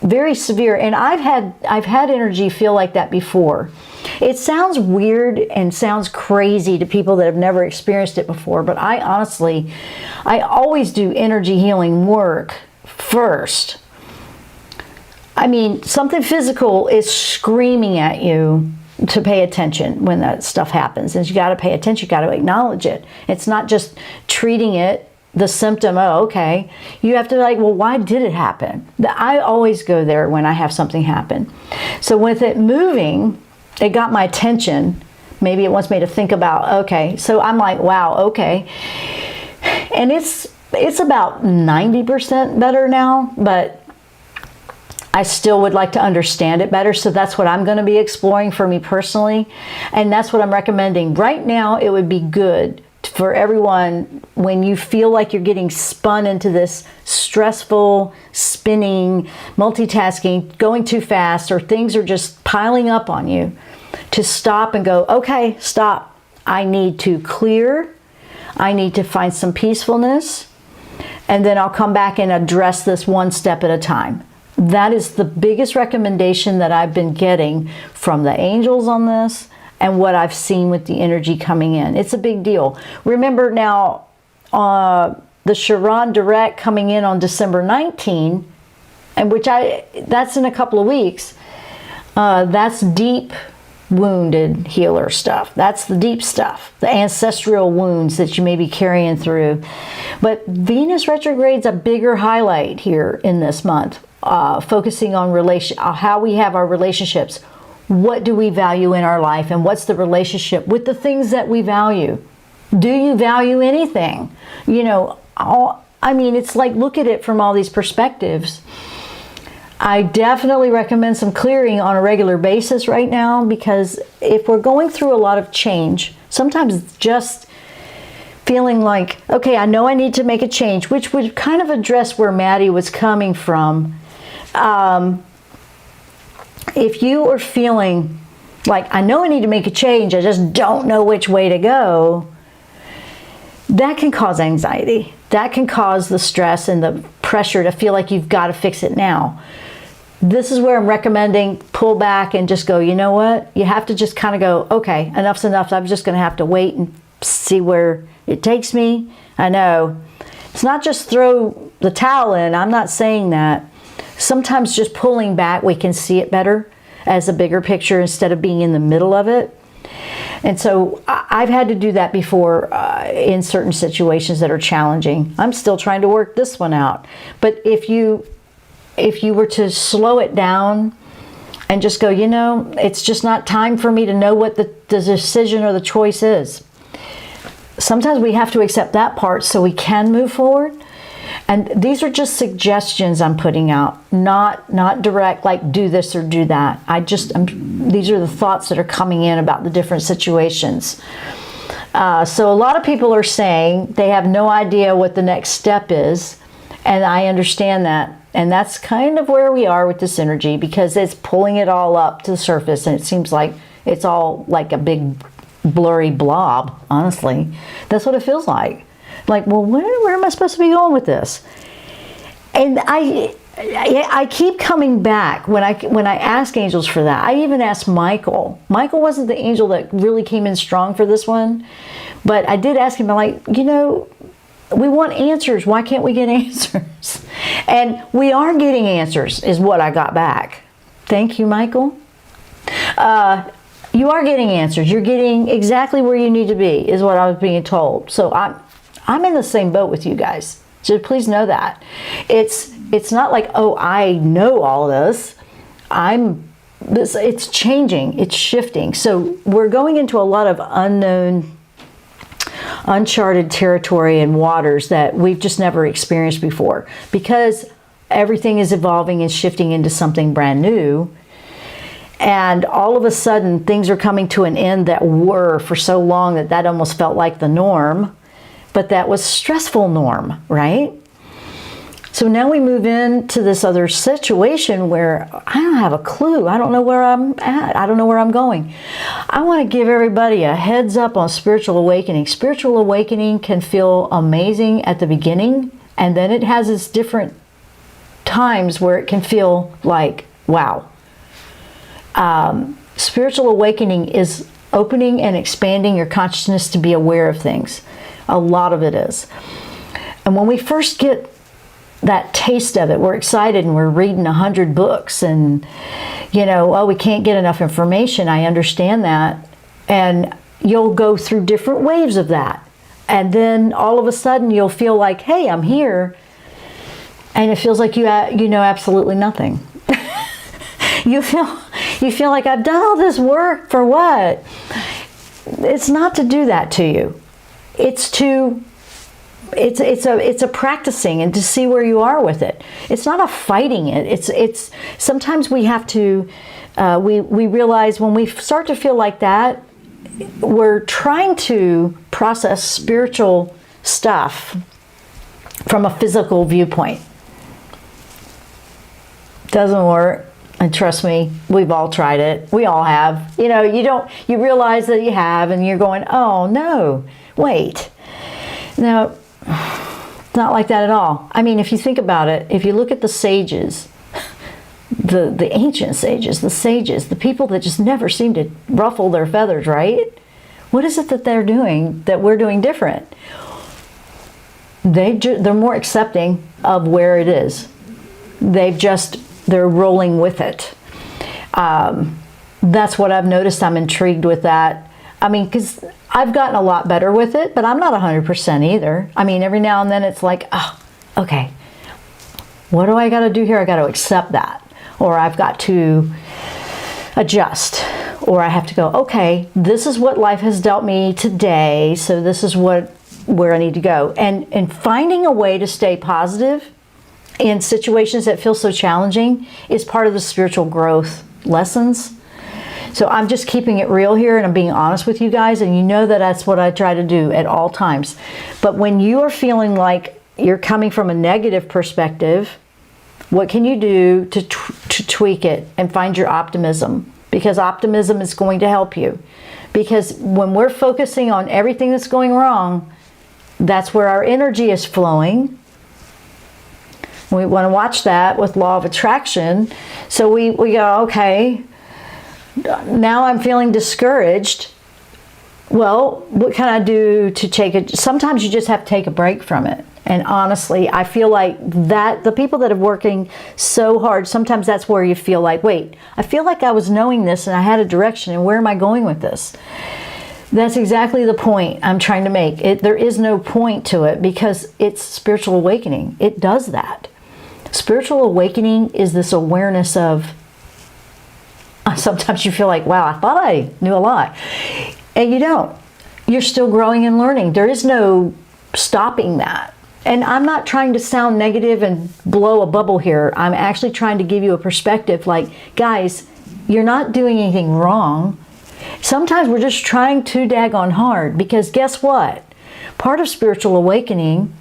very severe. And I've had energy feel like that before. It sounds weird and sounds crazy to people that have never experienced it before, but I always do energy healing work first. I mean, something physical is screaming at you to pay attention when that stuff happens. And you got to pay attention, you got to acknowledge it. It's not just treating it, the symptom, oh, okay. You have to like, well, why did it happen? I always go there when I have something happen. So with it moving, it got my attention. Maybe it wants me to think about, okay. So I'm like, wow, okay. And it's about 90% better now, but I still would like to understand it better. So that's what I'm going to be exploring for me personally. And that's what I'm recommending. Right now, it would be good for everyone when you feel like you're getting spun into this stressful, spinning, multitasking, going too fast, or things are just piling up on you, to stop and go, okay, stop. I need to clear. I need to find some peacefulness. And then I'll come back and address this one step at a time. That is the biggest recommendation that I've been getting from the angels on this and what I've seen with the energy coming in. It's a big deal. Remember now, the Chiron direct coming in on December 19, and that's in a couple of weeks. That's deep wounded healer stuff. That's the deep stuff, the ancestral wounds that you may be carrying through. But Venus retrograde's a bigger highlight here in this month. Focusing on how we have our relationships. What do we value in our life, and what's the relationship with the things that we value? Do you value anything? You know, I mean, it's like, look at it from all these perspectives. I definitely recommend some clearing on a regular basis right now, because if we're going through a lot of change, sometimes it's just feeling like, okay, I know I need to make a change, which would kind of address where Maddie was coming from. If you are feeling like, I know I need to make a change, I just don't know which way to go, that can cause anxiety. That can cause the stress and the pressure to feel like you've got to fix it now. This is where I'm recommending pull back and just go, you know what? You have to just kind of go, okay, enough's enough. I'm just going to have to wait and see where it takes me. I know. It's not just throw the towel in. I'm not saying that. Sometimes just pulling back, we can see it better as a bigger picture instead of being in the middle of it. And so I've had to do that before in certain situations that are challenging. I'm still trying to work this one out. But if you were to slow it down and just go, you know, it's just not time for me to know what the decision or the choice is. Sometimes we have to accept that part so we can move forward. And these are just suggestions I'm putting out, not direct, like do this or do that. These are the thoughts that are coming in about the different situations. So a lot of people are saying they have no idea what the next step is. And I understand that. And that's kind of where we are with this energy, because it's pulling it all up to the surface. And it seems like it's all like a big blurry blob, honestly. That's what it feels like. Like, well, where am I supposed to be going with this? And I keep coming back when I ask angels for that. I even asked Michael. Michael wasn't the angel that really came in strong for this one, but I did ask him, I'm like, you know, we want answers. Why can't we get answers? And we are getting answers, is what I got back. Thank you, Michael. You are getting answers. You're getting exactly where you need to be, is what I was being told. So I'm in the same boat with you guys. So please know that. It's not like, oh, I know all this. It's changing. It's shifting. So we're going into a lot of unknown, uncharted territory and waters that we've just never experienced before, because everything is evolving and shifting into something brand new. And all of a sudden, things are coming to an end that were for so long that almost felt like the norm. But that was stressful norm, right? So now we move into this other situation where I don't have a clue. I don't know where I'm at. I don't know where I'm going. I want to give everybody a heads up on spiritual awakening. Spiritual awakening can feel amazing at the beginning, and then it has its different times where it can feel like, wow. Spiritual awakening is opening and expanding your consciousness to be aware of things. A lot of it is. And when we first get that taste of it, we're excited and we're reading 100 books and, you know, oh, we can't get enough information. I understand that. And you'll go through different waves of that. And then all of a sudden you'll feel like, hey, I'm here. And it feels like you know absolutely nothing. You feel like I've done all this work for what? It's not to do that to you. It's a practicing and to see where you are with it. It's not a fighting it. It's sometimes we have to we realize when we start to feel like that, we're trying to process spiritual stuff from a physical viewpoint. Doesn't work. And trust me, we've all tried it. We all have. You know, you realize that you have, and you're going, oh no, wait. No, it's not like that at all. I mean, if you think about it, if you look at the sages, the ancient sages, the people that just never seem to ruffle their feathers, right? What is it that they're doing that we're doing different? They're more accepting of where it is. They're rolling with it. That's what I've noticed. I'm intrigued with that. I mean, because I've gotten a lot better with it, but I'm not 100% either. I mean, every now and then it's like, oh, okay, what do I got to do here? I got to accept that. Or I've got to adjust. Or I have to go, okay, this is what life has dealt me today, so this is where I need to go. And finding a way to stay positive in situations that feel so challenging is part of the spiritual growth lessons. So I'm just keeping it real here, and I'm being honest with you guys, and you know that that's what I try to do at all times. But when you are feeling like you're coming from a negative perspective, what can you do to tweak it and find your optimism? Because optimism is going to help you. Because when we're focusing on everything that's going wrong, That's where our energy is flowing. We want to watch that with law of attraction. So we go, okay, now I'm feeling discouraged. Well, what can I do to take it? Sometimes you just have to take a break from it. And honestly, I feel like that the people that are working so hard, sometimes that's where you feel like, wait, I feel like I was knowing this and I had a direction, and where am I going with this? That's exactly the point I'm trying to make. There is no point to it, because it's spiritual awakening. It does that. Spiritual awakening is this awareness of, sometimes you feel like, wow, I thought I knew a lot. And you don't. You're still growing and learning. There is no stopping that. And I'm not trying to sound negative and blow a bubble here. I'm actually trying to give you a perspective like, guys, you're not doing anything wrong. Sometimes we're just trying too daggone hard, because guess what? Part of spiritual awakening,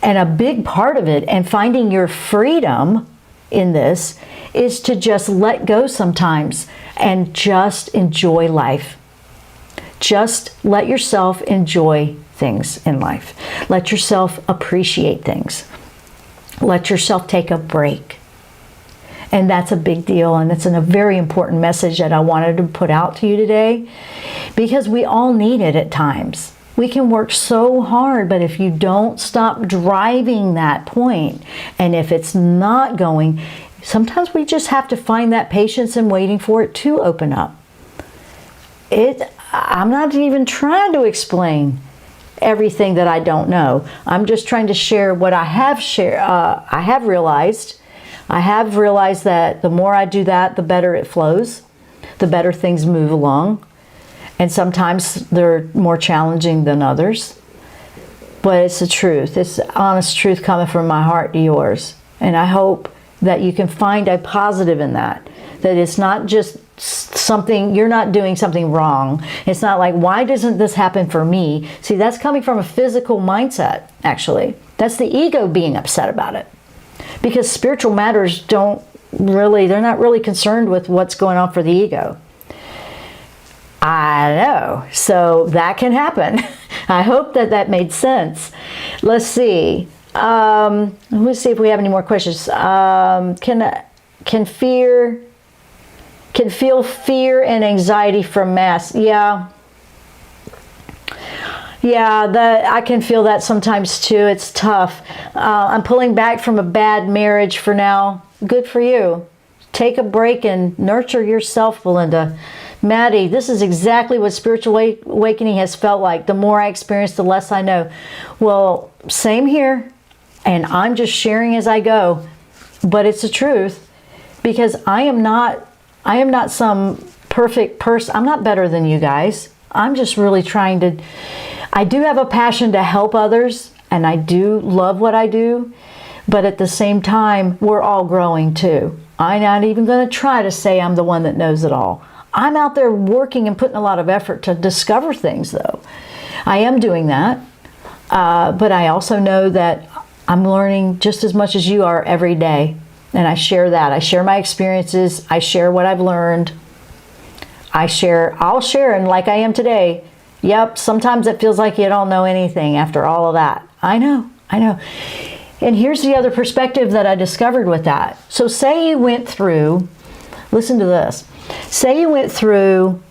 and a big part of it, and finding your freedom in this, is to just let go sometimes and just enjoy life. Just let yourself enjoy things in life. Let yourself appreciate things. Let yourself take a break. And that's a big deal, and it's a very important message that I wanted to put out to you today, because we all need it at times. We can work so hard, but if you don't stop driving that point, and if it's not going, sometimes we just have to find that patience and waiting for it to open up. I'm not even trying to explain everything that I don't know. I'm just trying to share what I have realized. I have realized that the more I do that, the better it flows, the better things move along. And sometimes they're more challenging than others. But it's the truth. It's the honest truth coming from my heart to yours. And I hope that you can find a positive in that. That it's not just something, you're not doing something wrong. It's not like, why doesn't this happen for me? See, that's coming from a physical mindset, actually. That's the ego being upset about it. Because spiritual matters they're not really concerned with what's going on for the ego. I know. So that can happen. I hope that made sense. Let's see. Let's see if we have any more questions. Can feel fear and anxiety from mass. Yeah, I can feel that sometimes too. It's tough. I'm pulling back from a bad marriage for now. Good for you. Take a break and nurture yourself, Belinda. Maddie, this is exactly what spiritual awakening has felt like. The more I experience, the less I know. Well, same here. And I'm just sharing as I go. But it's the truth, because I am not some perfect person. I'm not better than you guys. I'm just really trying to, I do have a passion to help others, and I do love what I do, but at the same time, we're all growing too. I'm not even going to try to say I'm the one that knows it all. I'm out there working and putting a lot of effort to discover things, though. I am doing that, but I also know that I'm learning just as much as you are every day. And I share that. I share my experiences. I share what I've learned. I'll share, and like I am today. Yep, sometimes it feels like you don't know anything after all of that. I know. And here's the other perspective that I discovered with that. So say you went through, listen to this. Say you went through,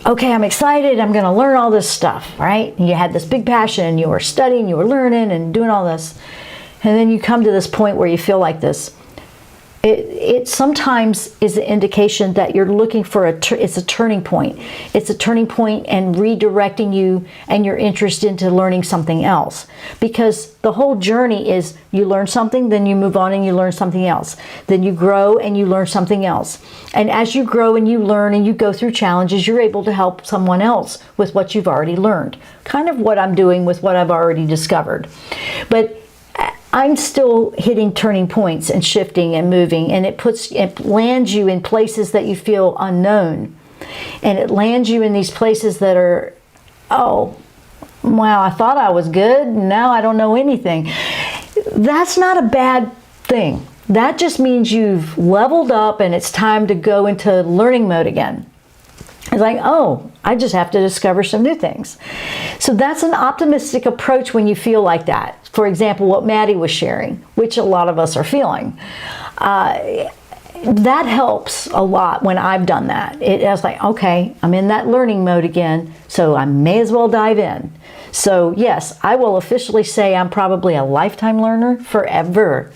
okay, I'm excited, I'm going to learn all this stuff, right? And you had this big passion, you were studying, you were learning and doing all this. And then you come to this point where you feel like this. It sometimes is an indication that you're looking for it's a turning point. It's a turning point and redirecting you and your interest into learning something else. Because the whole journey is you learn something, then you move on and you learn something else. Then you grow and you learn something else. And as you grow and you learn and you go through challenges, you're able to help someone else with what you've already learned. Kind of what I'm doing with what I've already discovered. But I'm still hitting turning points and shifting and moving, and it lands you in places that you feel unknown, and it lands you in these places that are, oh, wow, I thought I was good, now I don't know anything. That's not a bad thing. That just means you've leveled up and it's time to go into learning mode again. It's like, oh, I just have to discover some new things. So that's an optimistic approach when you feel like that. For example, what Maddie was sharing, which a lot of us are feeling. That helps a lot when I've done that. It's like, okay, I'm in that learning mode again, so I may as well dive in. So yes, I will officially say I'm probably a lifetime learner forever.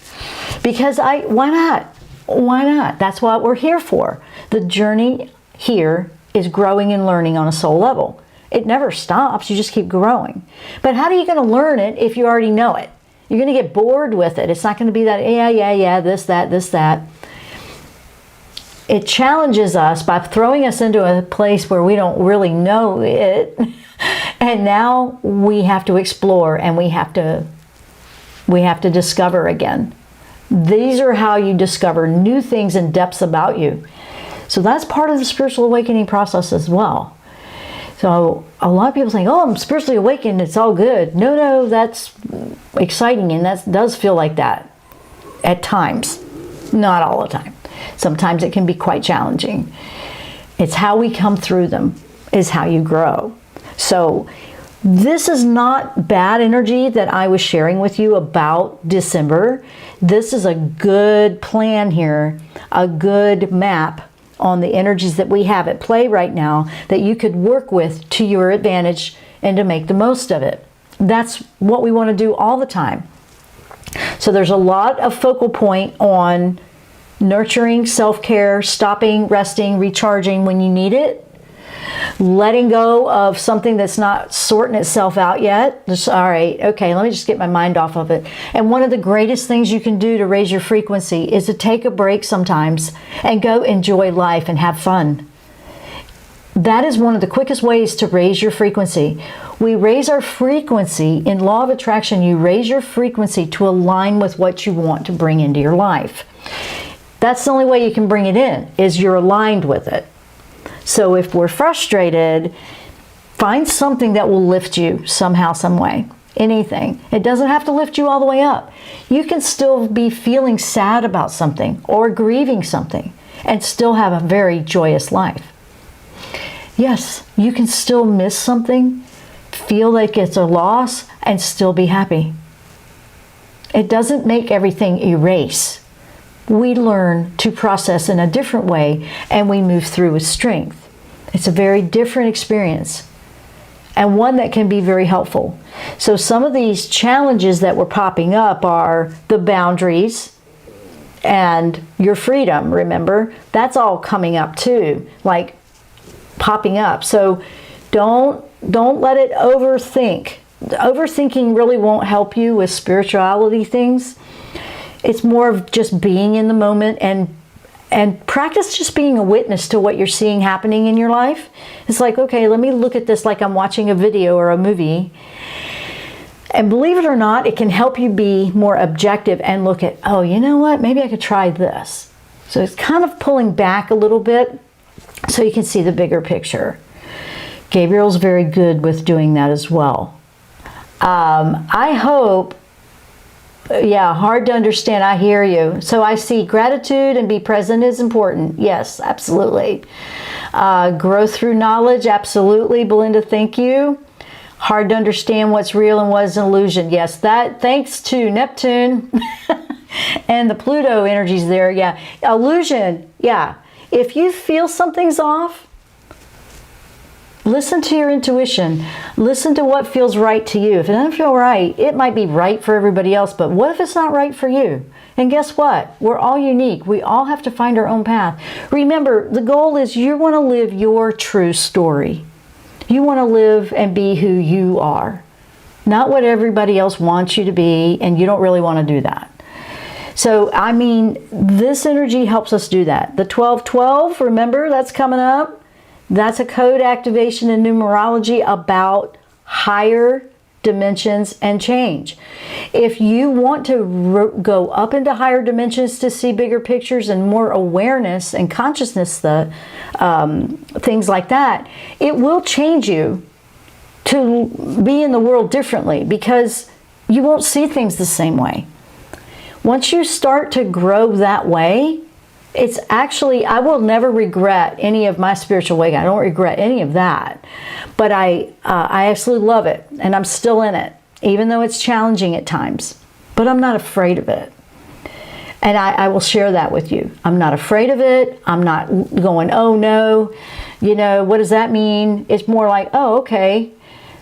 Because why not? Why not? That's what we're here for. The journey here is growing and learning on a soul level. It never stops, you just keep growing. But how are you going to learn it if you already know it? You're going to get bored with it. It's not going to be that, yeah, this, that. It challenges us by throwing us into a place where we don't really know it. And now we have to explore and we have to discover again. These are how you discover new things and depths about you. So that's part of the spiritual awakening process as well. So a lot of people think, oh, I'm spiritually awakened, it's all good. No, that's exciting, and that does feel like that at times. Not all the time. Sometimes it can be quite challenging. It's how we come through them is how you grow. So this is not bad energy that I was sharing with you about December. This is a good plan here, a good map on the energies that we have at play right now that you could work with to your advantage and to make the most of it. That's what we want to do all the time. So there's a lot of focal point on nurturing, self-care, stopping, resting, recharging when you need it, letting go of something that's not sorting itself out yet. Just, all right, okay, let me just get my mind off of it. And one of the greatest things you can do to raise your frequency is to take a break sometimes and go enjoy life and have fun. That is one of the quickest ways to raise your frequency. We raise our frequency in law of attraction. You raise your frequency to align with what you want to bring into your life. That's the only way you can bring it in, is you're aligned with it. So if we're frustrated, find something that will lift you somehow, some way. Anything. It doesn't have to lift you all the way up. You can still be feeling sad about something or grieving something and still have a very joyous life. Yes, you can still miss something, feel like it's a loss, and still be happy. It doesn't make everything erase. We learn to process in a different way and we move through with strength. It's a very different experience and one that can be very helpful. So some of these challenges that were popping up are the boundaries and your freedom, remember? That's all coming up too, like popping up. So don't let it overthink. Overthinking really won't help you with spirituality things. It's more of just being in the moment and practice just being a witness to what you're seeing happening in your life. It's like, okay, let me look at this like I'm watching a video or a movie. And believe it or not, it can help you be more objective and look at, oh, you know what? Maybe I could try this. So it's kind of pulling back a little bit so you can see the bigger picture. Gabriel's very good with doing that as well. I hope. Yeah, hard to understand. I hear you. So I see gratitude and be present is important. Yes, absolutely. Growth through knowledge. Absolutely. Belinda, thank you. Hard to understand what's real and what is an illusion. Yes, that thanks to Neptune and the Pluto energies there. Yeah, illusion. Yeah. If you feel something's off, listen to your intuition. Listen to what feels right to you. If it doesn't feel right, it might be right for everybody else, but what if it's not right for you? And guess what? We're all unique. We all have to find our own path. Remember, the goal is you want to live your true story. You want to live and be who you are, not what everybody else wants you to be, and you don't really want to do that. So, I mean, this energy helps us do that. The 1212, remember, that's coming up. That's a code activation in numerology about higher dimensions and change. If you want to go up into higher dimensions to see bigger pictures and more awareness and consciousness, things like that, it will change you to be in the world differently because you won't see things the same way. Once you start to grow that way, It's actually, I will never regret any of my spiritual awakening. I don't regret any of that. But I absolutely love it. And I'm still in it, even though it's challenging at times. But I'm not afraid of it. And I will share that with you. I'm not afraid of it. I'm not going, oh no, you know, what does that mean? It's more like, oh, okay.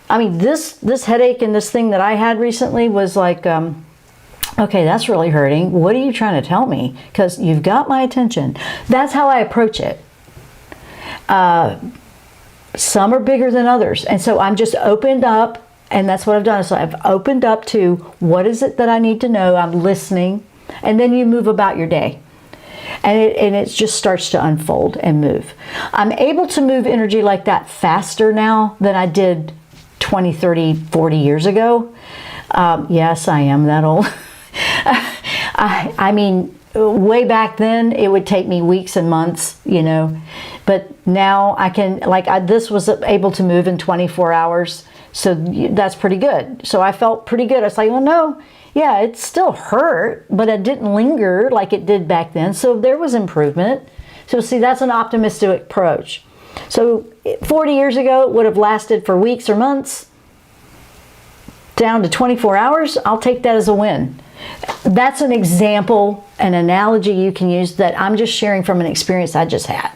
I mean, this headache and this thing that I had recently was like, okay, that's really hurting. What are you trying to tell me? Because you've got my attention. That's how I approach it. Some are bigger than others. And so I'm just opened up, and that's what I've done. So I've opened up to what is it that I need to know. I'm listening. And then you move about your day. And it just starts to unfold and move. I'm able to move energy like that faster now than I did 20, 30, 40 years ago. Yes, I am that old. I mean, way back then, it would take me weeks and months, you know. But now I can, this was able to move in 24 hours. So that's pretty good. So I felt pretty good. I was like, well, no, yeah, it still hurt, but it didn't linger like it did back then. So there was improvement. So see, that's an optimistic approach. So 40 years ago, it would have lasted for weeks or months. Down to 24 hours, I'll take that as a win. That's an example, an analogy you can use that I'm just sharing from an experience I just had.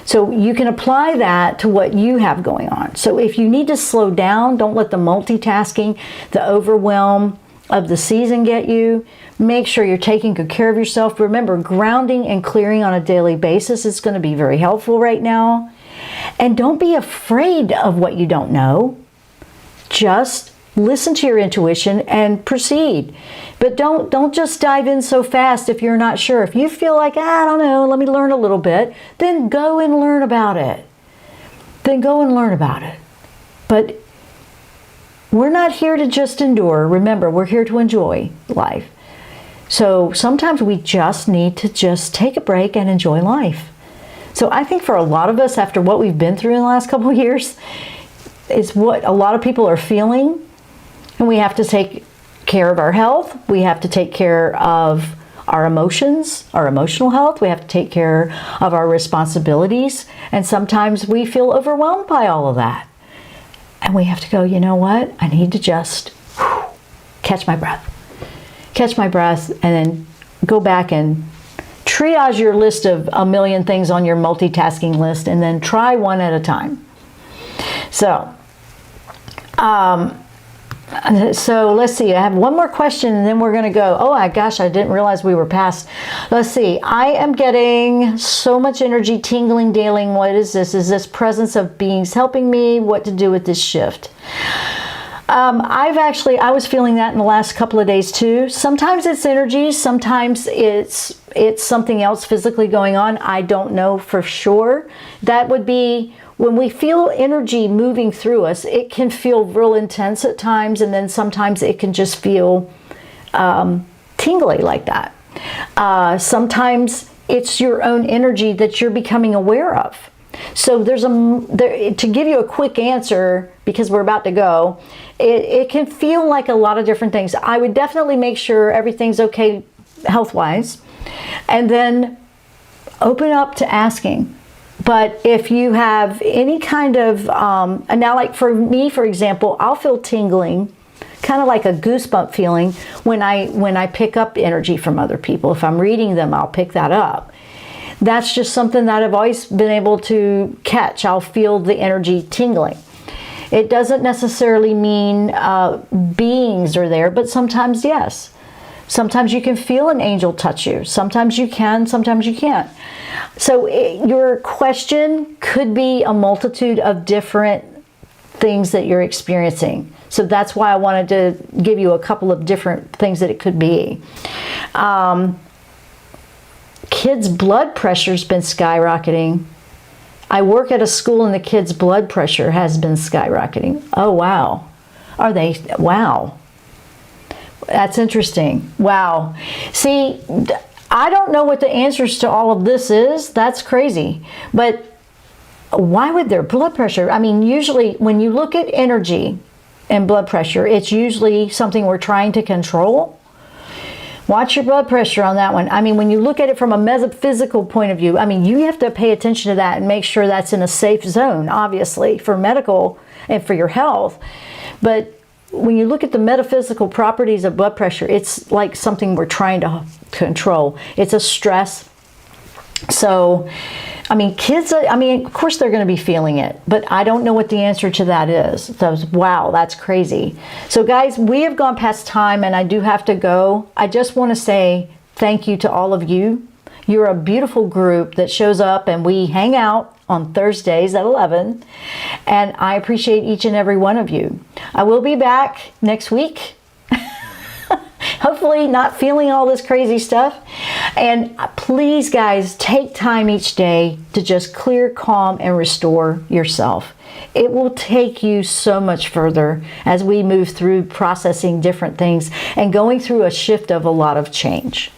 So you can apply that to what you have going on. So if you need to slow down, don't let the multitasking, the overwhelm of the season get you. Make sure you're taking good care of yourself. Remember, grounding and clearing on a daily basis is going to be very helpful right now. And don't be afraid of what you don't know. Just listen to your intuition and proceed. But don't just dive in so fast if you're not sure. If you feel like, I don't know, let me learn a little bit, then go and learn about it. Then go and learn about it. But we're not here to just endure. Remember, we're here to enjoy life. So sometimes we just need to just take a break and enjoy life. So I think for a lot of us, after what we've been through in the last couple of years, is what a lot of people are feeling. And we have to take care of our health. We have to take care of our emotions, our emotional health. We have to take care of our responsibilities. And sometimes we feel overwhelmed by all of that. And we have to go, you know what? I need to just catch my breath. Catch my breath and then go back and triage your list of a million things on your multitasking list and then try one at a time. So let's see. I have one more question and then we're going to go. Oh my gosh, I didn't realize we were past. Let's see. I am getting so much energy tingling daily. What is this? Is this presence of beings helping me? What to do with this shift? I was feeling that in the last couple of days too. Sometimes it's energy. Sometimes it's something else physically going on. I don't know for sure. That would be when we feel energy moving through us. It can feel real intense at times, and then sometimes it can just feel tingly like that. Sometimes it's your own energy that you're becoming aware of. So to give you a quick answer, because we're about to go, it can feel like a lot of different things. I would definitely make sure everything's okay health-wise, and then open up to asking. But if you have any kind of, and now like for me, for example, I'll feel tingling, kind of like a goosebump feeling when I pick up energy from other people. If I'm reading them, I'll pick that up. That's just something that I've always been able to catch. I'll feel the energy tingling. It doesn't necessarily mean beings are there, but sometimes yes. Sometimes you can feel an angel touch you. Sometimes you can, sometimes you can't. So your question could be a multitude of different things that you're experiencing. So that's why I wanted to give you a couple of different things that it could be. Kids' blood pressure's been skyrocketing. I work at a school and the kids' blood pressure has been skyrocketing. Oh, wow. Are they? Wow. That's interesting. Wow. See, I don't know what the answers to all of this is. That's crazy. But why would their blood pressure? I mean, usually when you look at energy and blood pressure, it's usually something we're trying to control. Watch your blood pressure on that one. I mean, when you look at it from a metaphysical point of view, I mean, you have to pay attention to that and make sure that's in a safe zone, obviously, for medical and for your health. But when you look at the metaphysical properties of blood pressure, it's like something we're trying to control. It's a stress. So, I mean, kids, I mean, of course they're going to be feeling it, but I don't know what the answer to that is. So, wow, that's crazy. So, guys, we have gone past time and I do have to go. I just want to say thank you to all of you. You're a beautiful group that shows up and we hang out on Thursdays at 11. And I appreciate each and every one of you. I will be back next week. Hopefully not feeling all this crazy stuff. And please, guys, take time each day to just clear, calm, and restore yourself. It will take you so much further as we move through processing different things and going through a shift of a lot of change.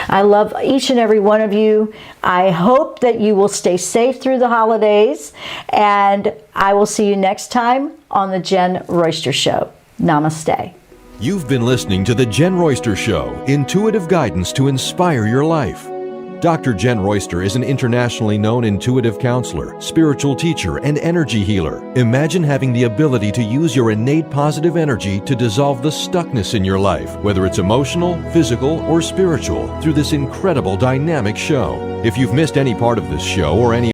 I love each and every one of you. I hope that you will stay safe through the holidays. And I will see you next time on the Jenn Royster Show. Namaste. You've been listening to The Jenn Royster Show, intuitive guidance to inspire your life. Dr. Jenn Royster is an internationally known intuitive counselor, spiritual teacher, and energy healer. Imagine having the ability to use your innate positive energy to dissolve the stuckness in your life, whether it's emotional, physical, or spiritual, through this incredible dynamic show. If you've missed any part of this show or any